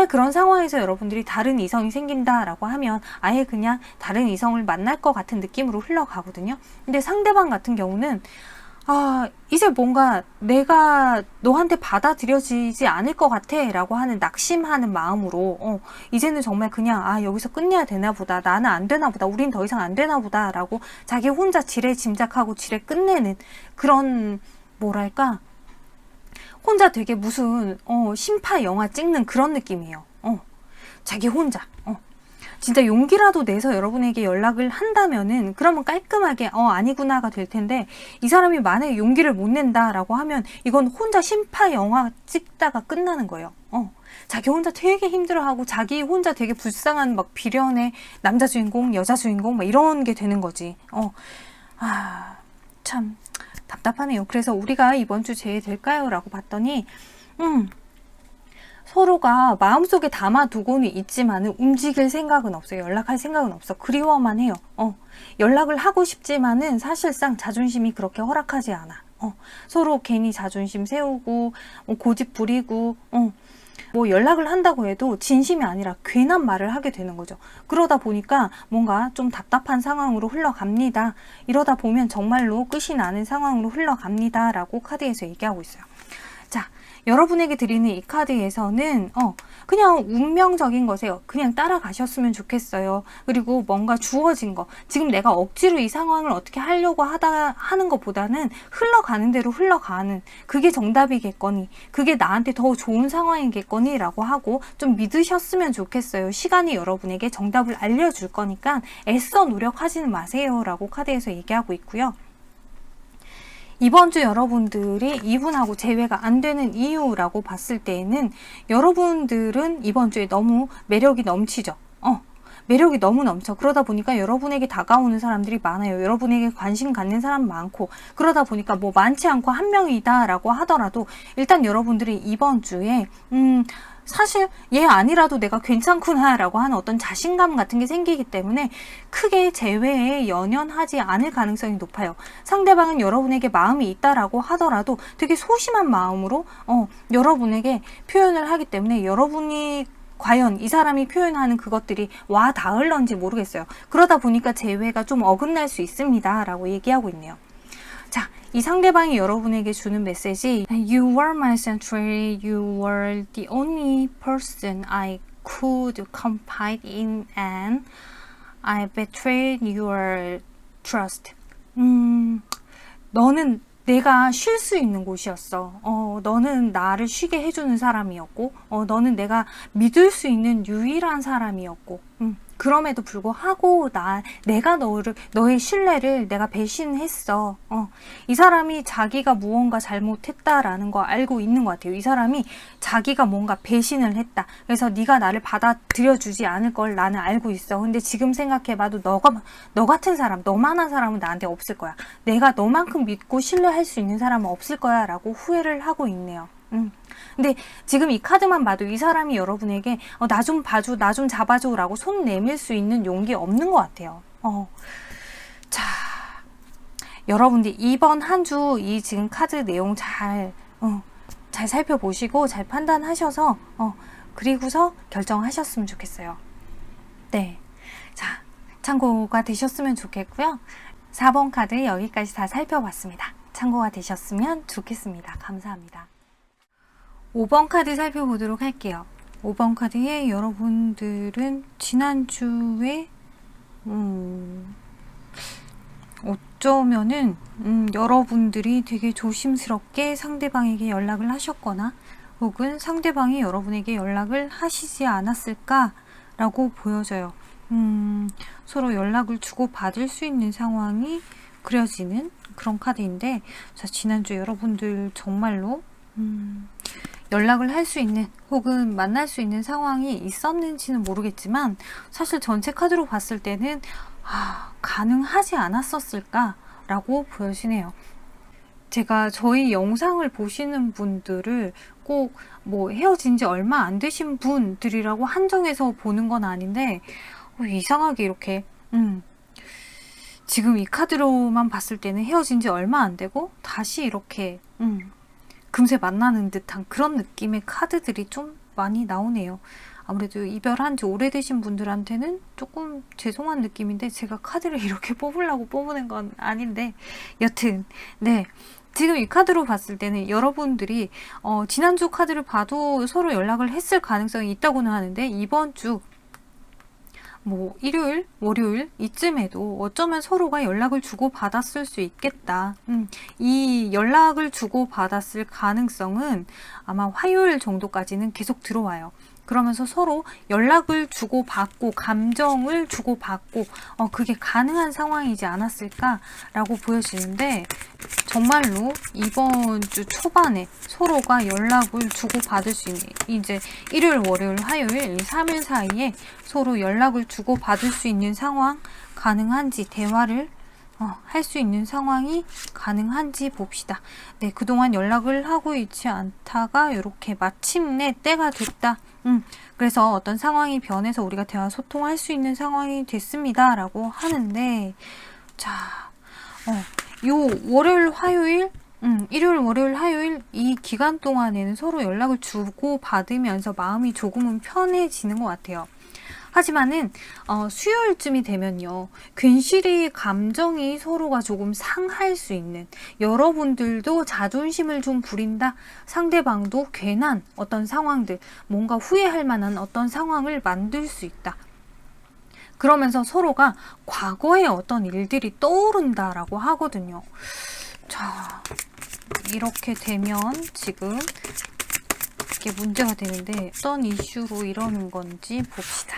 그런 상황에서 여러분들이 다른 이성이 생긴다라고 하면 아예 그냥 다른 이성을 만날 것 같은 느낌으로 흘러가거든요. 근데 상대방 같은 경우는 이제 뭔가 내가 너한테 받아들여지지 않을 것 같아 라고 하는 낙심하는 마음으로 이제는 정말 그냥 여기서 끝내야 되나 보다, 나는 안 되나 보다, 우린 더 이상 안 되나 보다 라고 자기 혼자 지레 짐작하고 지레 끝내는 그런 뭐랄까 혼자 되게 무슨 심파 영화 찍는 그런 느낌이에요. 자기 혼자 진짜 용기라도 내서 여러분에게 연락을 한다면은 그러면 깔끔하게 아니구나가 될 텐데 이 사람이 만약에 용기를 못 낸다라고 하면 이건 혼자 심파 영화 찍다가 끝나는 거예요. 자기 혼자 되게 힘들어하고 자기 혼자 되게 불쌍한 막 비련의 남자 주인공, 여자 주인공 막 이런 게 되는 거지. 참 답답하네요. 그래서 우리가 이번 주 재회될까요? 라고 봤더니 서로가 마음속에 담아두고는 있지만은 움직일 생각은 없어요. 연락할 생각은 없어. 그리워만 해요. 연락을 하고 싶지만은 사실상 자존심이 그렇게 허락하지 않아. 서로 괜히 자존심 세우고 고집 부리고 뭐 연락을 한다고 해도 진심이 아니라 괜한 말을 하게 되는 거죠. 그러다 보니까 뭔가 좀 답답한 상황으로 흘러갑니다. 이러다 보면 정말로 끝이 나는 상황으로 흘러갑니다. 라고 카드에서 얘기하고 있어요. 자, 여러분에게 드리는 이 카드에서는 그냥 운명적인 것에 그냥 따라가셨으면 좋겠어요. 그리고 뭔가 주어진 거, 지금 내가 억지로 이 상황을 어떻게 하려고 하는 것보다는 흘러가는 대로 흘러가는 그게 정답이겠거니, 그게 나한테 더 좋은 상황이겠거니 라고 하고 좀 믿으셨으면 좋겠어요. 시간이 여러분에게 정답을 알려줄 거니까 애써 노력하지는 마세요 라고 카드에서 얘기하고 있고요. 이번 주 여러분들이 이분하고 재회가 안 되는 이유라고 봤을 때에는 여러분들은 이번 주에 너무 매력이 넘치죠. 매력이 너무 넘쳐. 그러다 보니까 여러분에게 다가오는 사람들이 많아요. 여러분에게 관심 갖는 사람 많고 그러다 보니까 뭐 많지 않고 한 명이다 라고 하더라도 일단 여러분들이 이번 주에 사실 얘 아니라도 내가 괜찮구나 라고 하는 어떤 자신감 같은 게 생기기 때문에 크게 재회에 연연하지 않을 가능성이 높아요. 상대방은 여러분에게 마음이 있다라고 하더라도 되게 소심한 마음으로 여러분에게 표현을 하기 때문에 여러분이 과연 이 사람이 표현하는 그것들이 와 닿을런지 모르겠어요. 그러다 보니까 재회가 좀 어긋날 수 있습니다 라고 얘기하고 있네요. 자, 이 상대방이 여러분에게 주는 메시지 You were my sanctuary, you were the only person I could confide in and I betrayed your trust. 너는 내가 쉴 수 있는 곳이었어. 너는 나를 쉬게 해주는 사람이었고 너는 내가 믿을 수 있는 유일한 사람이었고 그럼에도 불구하고 내가 너의 신뢰를 내가 배신했어. 이 사람이 자기가 무언가 잘못했다라는 거 알고 있는 것 같아요. 이 사람이 자기가 뭔가 배신을 했다. 그래서 네가 나를 받아들여주지 않을 걸 나는 알고 있어. 근데 지금 생각해봐도 너 같은 사람, 너만한 사람은 나한테 없을 거야. 내가 너만큼 믿고 신뢰할 수 있는 사람은 없을 거야 라고 후회를 하고 있네요. 근데 지금 이 카드만 봐도 이 사람이 여러분에게 나 좀 봐줘, 나 좀 잡아줘 라고 손 내밀 수 있는 용기 없는 것 같아요. 자, 여러분들 이번 한 주 이 지금 카드 내용 잘 살펴보시고 잘 판단하셔서 그리고서 결정하셨으면 좋겠어요. 네, 자, 참고가 되셨으면 좋겠고요. 4번 카드 여기까지 다 살펴봤습니다. 참고가 되셨으면 좋겠습니다. 감사합니다. 5번 카드 살펴보도록 할게요. 5번 카드에 여러분들은 지난주에 어쩌면은 여러분들이 되게 조심스럽게 상대방에게 연락을 하셨거나 혹은 상대방이 여러분에게 연락을 하시지 않았을까 라고 보여져요. 서로 연락을 주고받을 수 있는 상황이 그려지는 그런 카드인데, 자, 지난주 여러분들 정말로 연락을 할 수 있는 혹은 만날 수 있는 상황이 있었는지는 모르겠지만, 사실 전체 카드로 봤을 때는 가능하지 않았었을까 라고 보여지네요. 제가 저희 영상을 보시는 분들을 꼭 뭐 헤어진 지 얼마 안 되신 분들이라고 한정해서 보는 건 아닌데, 이상하게 이렇게 지금 이 카드로만 봤을 때는 헤어진 지 얼마 안 되고 다시 이렇게 금세 만나는 듯한 그런 느낌의 카드들이 좀 많이 나오네요. 아무래도 이별한 지 오래되신 분들한테는 조금 죄송한 느낌인데, 제가 카드를 이렇게 뽑으려고 뽑는 건 아닌데, 여튼 네, 지금 이 카드로 봤을 때는 여러분들이 지난주 카드를 봐도 서로 연락을 했을 가능성이 있다고는 하는데, 이번 주 뭐 일요일, 월요일 이쯤에도 어쩌면 서로가 연락을 주고받았을 수 있겠다. 이 연락을 주고받았을 가능성은 아마 화요일 정도까지는 계속 들어와요. 그러면서 서로 연락을 주고받고 감정을 주고받고 그게 가능한 상황이지 않았을까라고 보여지는데, 정말로 이번 주 초반에 서로가 연락을 주고받을 수 있는, 이제 일요일, 월요일, 화요일 이 3일 사이에 서로 연락을 주고받을 수 있는 상황 가능한지, 대화를 할 수 있는 상황이 가능한지 봅시다. 네, 그동안 연락을 하고 있지 않다가 이렇게 마침내 때가 됐다. 그래서 어떤 상황이 변해서 우리가 대화 소통할 수 있는 상황이 됐습니다 라고 하는데, 자, 요 월요일, 화요일, 일요일, 월요일, 화요일 이 기간 동안에는 서로 연락을 주고 받으면서 마음이 조금은 편해지는 것 같아요. 하지만은 수요일쯤이 되면요, 괜시리 감정이 서로가 조금 상할 수 있는, 여러분들도 자존심을 좀 부린다, 상대방도 괜한 어떤 상황들, 뭔가 후회할 만한 어떤 상황을 만들 수 있다. 그러면서 서로가 과거의 어떤 일들이 떠오른다라고 하거든요. 자, 이렇게 되면 지금 이게 문제가 되는데, 어떤 이슈로 이러는 건지 봅시다.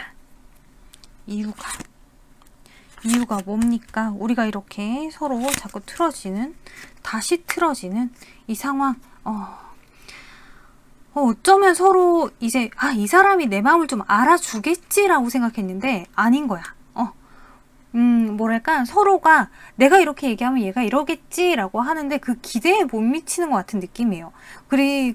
이유가 뭡니까? 우리가 이렇게 서로 자꾸 다시 틀어지는 이 상황. 어쩌면 서로 이제 이 사람이 내 마음을 좀 알아주겠지라고 생각했는데 아닌 거야. 뭐랄까, 서로가 내가 이렇게 얘기하면 얘가 이러겠지라고 하는데 그 기대에 못 미치는 것 같은 느낌이에요.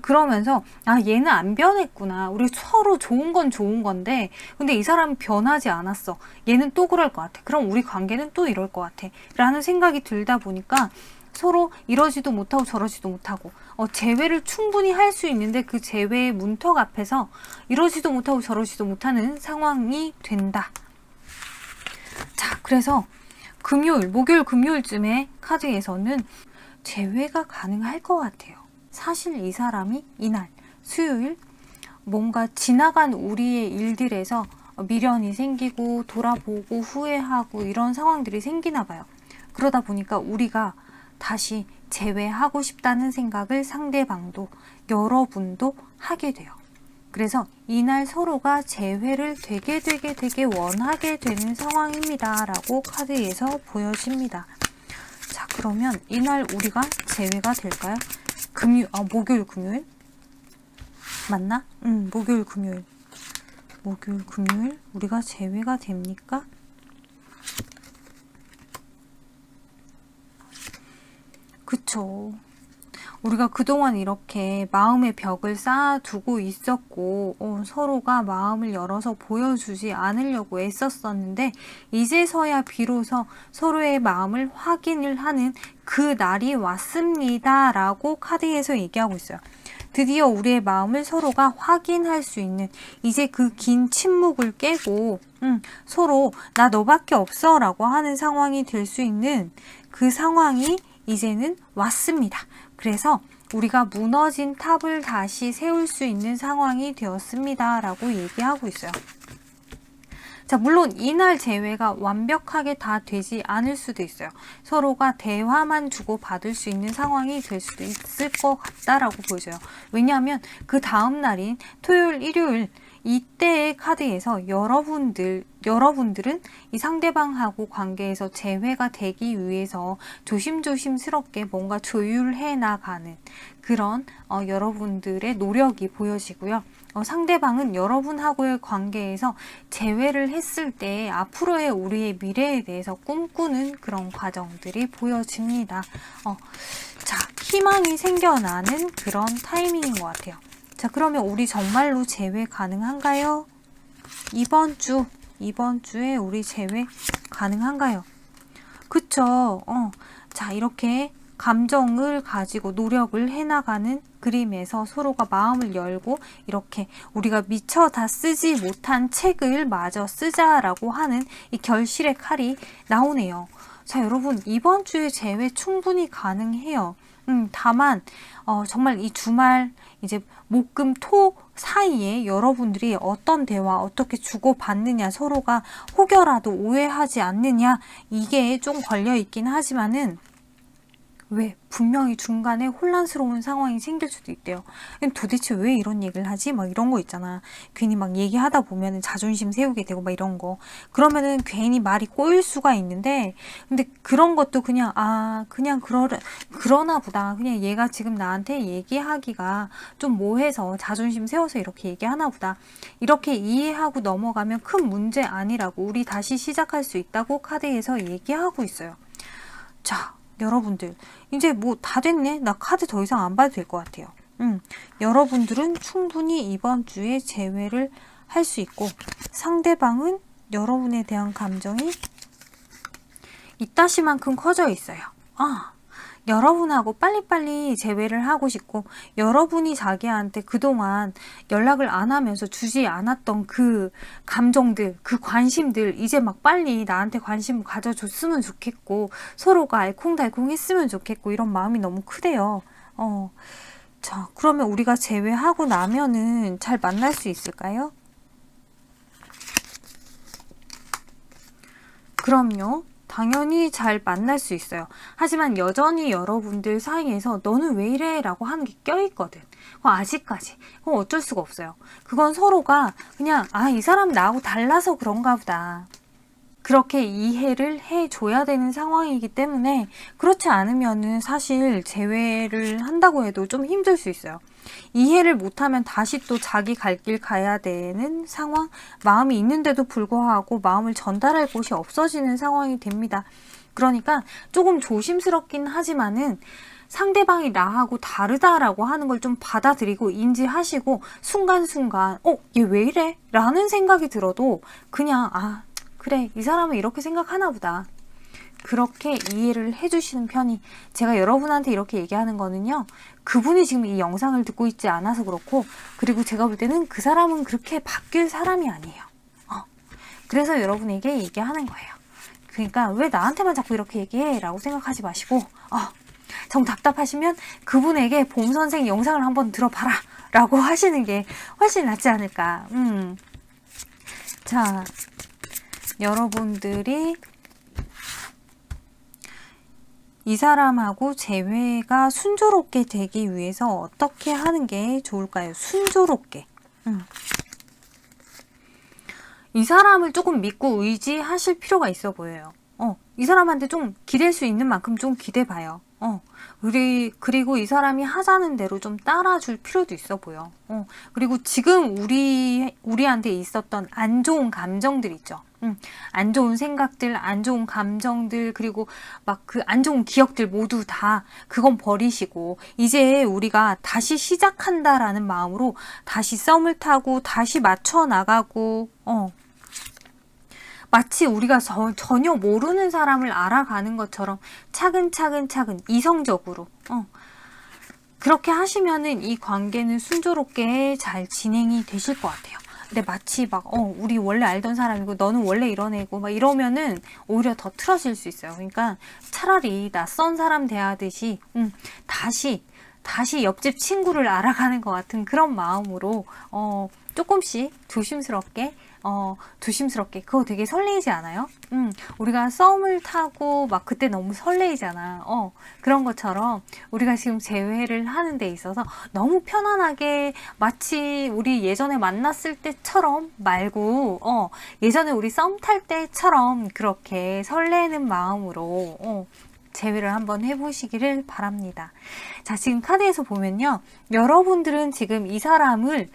그러면서 얘는 안 변했구나. 우리 서로 좋은 건 좋은 건데 근데 이 사람이 변하지 않았어. 얘는 또 그럴 것 같아. 그럼 우리 관계는 또 이럴 것 같아. 라는 생각이 들다 보니까 서로 이러지도 못하고 저러지도 못하고 재회를 충분히 할 수 있는데 그 재회의 문턱 앞에서 이러지도 못하고 저러지도 못하는 상황이 된다. 자, 그래서 목요일, 금요일쯤에 카드에서는 재회가 가능할 것 같아요. 사실 이 사람이 이날, 수요일, 뭔가 지나간 우리의 일들에서 미련이 생기고 돌아보고 후회하고 이런 상황들이 생기나 봐요. 그러다 보니까 우리가 다시 재회하고 싶다는 생각을 상대방도, 여러분도 하게 돼요. 그래서 이날 서로가 재회를 되게 원하게 되는 상황입니다 라고 카드에서 보여집니다. 자, 그러면 이날 우리가 재회가 될까요? 목요일, 금요일? 맞나? 목요일, 금요일 우리가 재회가 됩니까? 그쵸. 우리가 그동안 이렇게 마음의 벽을 쌓아두고 있었고 서로가 마음을 열어서 보여주지 않으려고 애썼었는데, 이제서야 비로소 서로의 마음을 확인을 하는 그 날이 왔습니다 라고 카드에서 얘기하고 있어요. 드디어 우리의 마음을 서로가 확인할 수 있는, 이제 그 긴 침묵을 깨고 서로 나 너밖에 없어 라고 하는 상황이 될 수 있는 그 상황이 이제는 왔습니다. 그래서 우리가 무너진 탑을 다시 세울 수 있는 상황이 되었습니다 라고 얘기하고 있어요. 자, 물론 이날 재회가 완벽하게 다 되지 않을 수도 있어요. 서로가 대화만 주고받을 수 있는 상황이 될 수도 있을 것 같다라고 보여져요. 왜냐하면 그 다음 날인 토요일, 일요일 이때의 카드에서 여러분들 여러분들은 이 상대방하고 관계에서 재회가 되기 위해서 조심조심스럽게 뭔가 조율해 나가는 그런 여러분들의 노력이 보여지고요. 상대방은 여러분하고의 관계에서 재회를 했을 때 앞으로의 우리의 미래에 대해서 꿈꾸는 그런 과정들이 보여집니다. 자, 희망이 생겨나는 그런 타이밍인 것 같아요. 자, 그러면 우리 정말로 재회 가능한가요? 이번 주에 우리 재회 가능한가요? 그쵸? 자, 이렇게 감정을 가지고 노력을 해나가는 그림에서 서로가 마음을 열고 이렇게 우리가 미처 다 쓰지 못한 책을 마저 쓰자라고 하는 이 결실의 칼이 나오네요. 자, 여러분 이번 주에 재회 충분히 가능해요. 다만 정말 이 주말 이제 목, 금, 토 사이에 여러분들이 어떤 대화 어떻게 주고받느냐, 서로가 혹여라도 오해하지 않느냐, 이게 좀 걸려 있긴 하지만은 왜 분명히 중간에 혼란스러운 상황이 생길 수도 있대요. 도대체 왜 이런 얘기를 하지? 막 이런 거 있잖아. 괜히 막 얘기하다 보면 자존심 세우게 되고 막 이런 거. 그러면은 괜히 말이 꼬일 수가 있는데, 근데 그런 것도 그냥 그냥 그러나 보다. 그냥 얘가 지금 나한테 얘기하기가 좀 뭐해서 자존심 세워서 이렇게 얘기하나 보다. 이렇게 이해하고 넘어가면 큰 문제 아니라고, 우리 다시 시작할 수 있다고 카드에서 얘기하고 있어요. 자, 여러분들 이제 뭐 다 됐네. 나 카드 더 이상 안 봐도 될 것 같아요. 여러분들은 충분히 이번 주에 재회를 할 수 있고, 상대방은 여러분에 대한 감정이 이따시만큼 커져 있어요. 여러분하고 빨리빨리 재회를 하고 싶고, 여러분이 자기한테 그동안 연락을 안 하면서 주지 않았던 그 감정들, 그 관심들 이제 막 빨리 나한테 관심을 가져줬으면 좋겠고, 서로가 알콩달콩 했으면 좋겠고, 이런 마음이 너무 크대요. 자, 그러면 우리가 재회하고 나면은 잘 만날 수 있을까요? 그럼요. 당연히 잘 만날 수 있어요. 하지만 여전히 여러분들 사이에서 너는 왜 이래? 라고 하는 게 껴있거든. 아직까지. 그건 어쩔 수가 없어요. 그건 서로가 그냥 이 사람 나하고 달라서 그런가 보다. 그렇게 이해를 해줘야 되는 상황이기 때문에, 그렇지 않으면은 사실 재회를 한다고 해도 좀 힘들 수 있어요. 이해를 못하면 다시 또 자기 갈 길 가야 되는 상황, 마음이 있는데도 불구하고 마음을 전달할 곳이 없어지는 상황이 됩니다. 그러니까 조금 조심스럽긴 하지만은 상대방이 나하고 다르다라고 하는 걸 좀 받아들이고 인지하시고, 순간순간 얘 왜 이래? 라는 생각이 들어도 그냥 그래, 이 사람은 이렇게 생각하나 보다. 그렇게 이해를 해주시는 편이, 제가 여러분한테 이렇게 얘기하는 거는요, 그분이 지금 이 영상을 듣고 있지 않아서 그렇고, 그리고 제가 볼 때는 그 사람은 그렇게 바뀔 사람이 아니에요. 그래서 여러분에게 얘기하는 거예요. 그러니까 왜 나한테만 자꾸 이렇게 얘기해? 라고 생각하지 마시고, 정 답답하시면 그분에게 봄선생 영상을 한번 들어봐라 라고 하시는 게 훨씬 낫지 않을까. 자, 여러분들이 이 사람하고 재회가 순조롭게 되기 위해서 어떻게 하는 게 좋을까요? 순조롭게. 이 사람을 조금 믿고 의지하실 필요가 있어 보여요. 이 사람한테 좀 기댈 수 있는 만큼 좀 기대봐요. 그리고 이 사람이 하자는 대로 좀 따라줄 필요도 있어 보여. 그리고 지금 우리한테 있었던 안 좋은 감정들 있죠. 안 좋은 생각들, 안 좋은 감정들, 그리고 막 그 안 좋은 기억들 모두 다 그건 버리시고, 이제 우리가 다시 시작한다라는 마음으로 다시 썸을 타고 다시 맞춰 나가고, 마치 우리가 전혀 모르는 사람을 알아가는 것처럼 차근차근 이성적으로 그렇게 하시면은 이 관계는 순조롭게 잘 진행이 되실 것 같아요. 근데 마치 막 우리 원래 알던 사람이고 너는 원래 이런 애고 막 이러면은 오히려 더 틀어질 수 있어요. 그러니까 차라리 낯선 사람 대하듯이 다시 옆집 친구를 알아가는 것 같은 그런 마음으로 조금씩 조심스럽게 조심스럽게. 그거 되게 설레이지 않아요? 우리가 썸을 타고 막 그때 너무 설레이잖아. 그런 것처럼 우리가 지금 재회를 하는 데 있어서 너무 편안하게 마치 우리 예전에 만났을 때처럼 말고, 예전에 우리 썸 탈 때처럼 그렇게 설레는 마음으로, 재회를 한번 해보시기를 바랍니다. 자, 지금 카드에서 보면요. 여러분들은 지금 이 사람을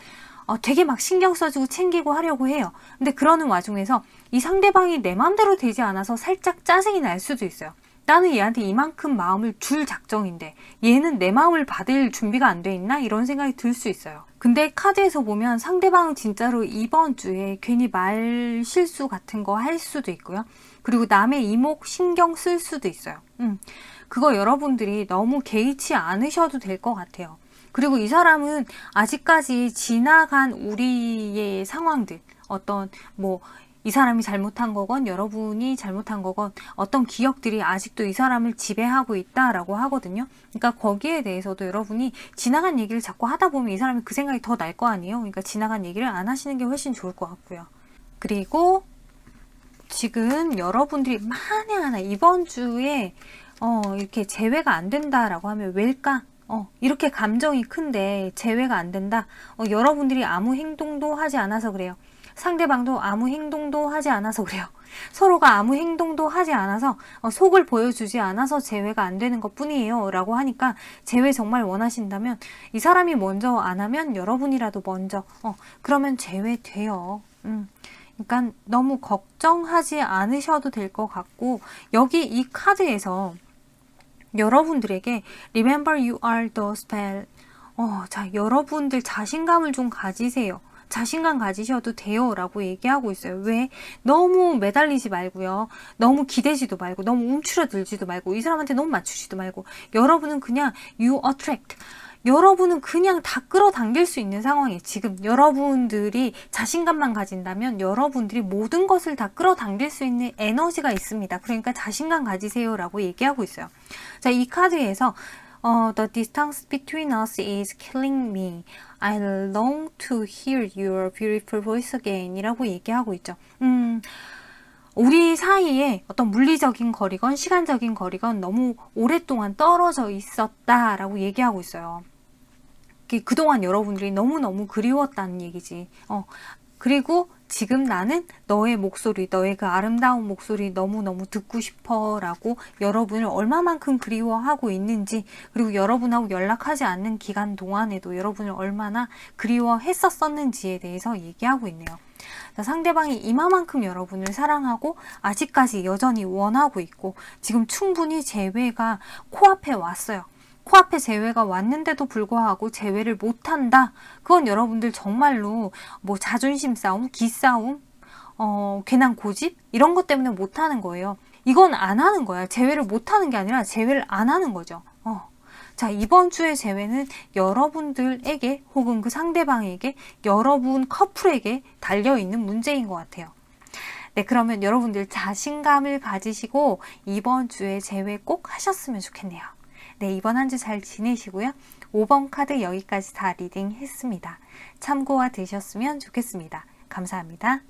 되게 막 신경 써주고 챙기고 하려고 해요. 근데 그러는 와중에서 이 상대방이 내 마음대로 되지 않아서 살짝 짜증이 날 수도 있어요. 나는 얘한테 이만큼 마음을 줄 작정인데 얘는 내 마음을 받을 준비가 안 돼 있나? 이런 생각이 들 수 있어요. 근데 카드에서 보면 상대방은 진짜로 이번 주에 괜히 말 실수 같은 거 할 수도 있고요. 그리고 남의 이목 신경 쓸 수도 있어요. 그거 여러분들이 너무 개의치 않으셔도 될 것 같아요. 그리고 이 사람은 아직까지 지나간 우리의 상황들, 이 사람이 잘못한 거건 여러분이 잘못한 거건 어떤 기억들이 아직도 이 사람을 지배하고 있다라고 하거든요. 그러니까 거기에 대해서도 여러분이 지나간 얘기를 자꾸 하다 보면 이 사람이 그 생각이 더 날 거 아니에요. 그러니까 지나간 얘기를 안 하시는 게 훨씬 좋을 것 같고요. 그리고 지금 여러분들이 만에 하나 이번 주에 이렇게 재회가 안 된다라고 하면 왜일까? 이렇게 감정이 큰데 재회가 안 된다. 여러분들이 아무 행동도 하지 않아서 그래요. 상대방도 아무 행동도 하지 않아서 그래요. 서로가 아무 행동도 하지 않아서 속을 보여주지 않아서 재회가 안 되는 것 뿐이에요 라고 하니까 재회 정말 원하신다면 이 사람이 먼저 안 하면 여러분이라도 먼저 그러면 재회 돼요. 그러니까 너무 걱정하지 않으셔도 될 것 같고 여기 이 카드에서 여러분들에게 Remember you are the spell. 자, 여러분들 자신감을 좀 가지세요. 자신감 가지셔도 돼요 라고 얘기하고 있어요. 왜? 너무 매달리지 말고요. 너무 기대지도 말고 너무 움츠러들지도 말고 이 사람한테 너무 맞추지도 말고 여러분은 그냥 you attract. 여러분은 그냥 다 끌어당길 수 있는 상황이에요. 지금 여러분들이 자신감만 가진다면 여러분들이 모든 것을 다 끌어당길 수 있는 에너지가 있습니다. 그러니까 자신감 가지세요 라고 얘기하고 있어요. 자, 이 카드에서 The distance between us is killing me. I long to hear your beautiful voice again 이라고 얘기하고 있죠. 우리 사이에 어떤 물리적인 거리건 시간적인 거리건 너무 오랫동안 떨어져 있었다라고 얘기하고 있어요. 그동안 여러분들이 너무너무 그리웠다는 얘기지. 그리고 지금 나는 너의 목소리, 너의 그 아름다운 목소리 너무너무 듣고 싶어 라고 여러분을 얼마만큼 그리워하고 있는지 그리고 여러분하고 연락하지 않는 기간 동안에도 여러분을 얼마나 그리워했었는지에 대해서 얘기하고 있네요. 자, 상대방이 이마만큼 여러분을 사랑하고 아직까지 여전히 원하고 있고 지금 충분히 재회가 코앞에 왔어요. 코앞에 재회가 왔는데도 불구하고 재회를 못한다. 그건 여러분들 정말로 자존심 싸움, 기싸움, 괜한 고집 이런 것 때문에 못하는 거예요. 이건 안 하는 거야. 재회를 못하는 게 아니라 재회를 안 하는 거죠. 자, 이번 주의 재회는 여러분들에게 혹은 그 상대방에게 여러분 커플에게 달려있는 문제인 것 같아요. 네, 그러면 여러분들 자신감을 가지시고 이번 주에 재회 꼭 하셨으면 좋겠네요. 네, 이번 한 주 잘 지내시고요. 5번 카드 여기까지 다 리딩 했습니다. 참고가 되셨으면 좋겠습니다. 감사합니다.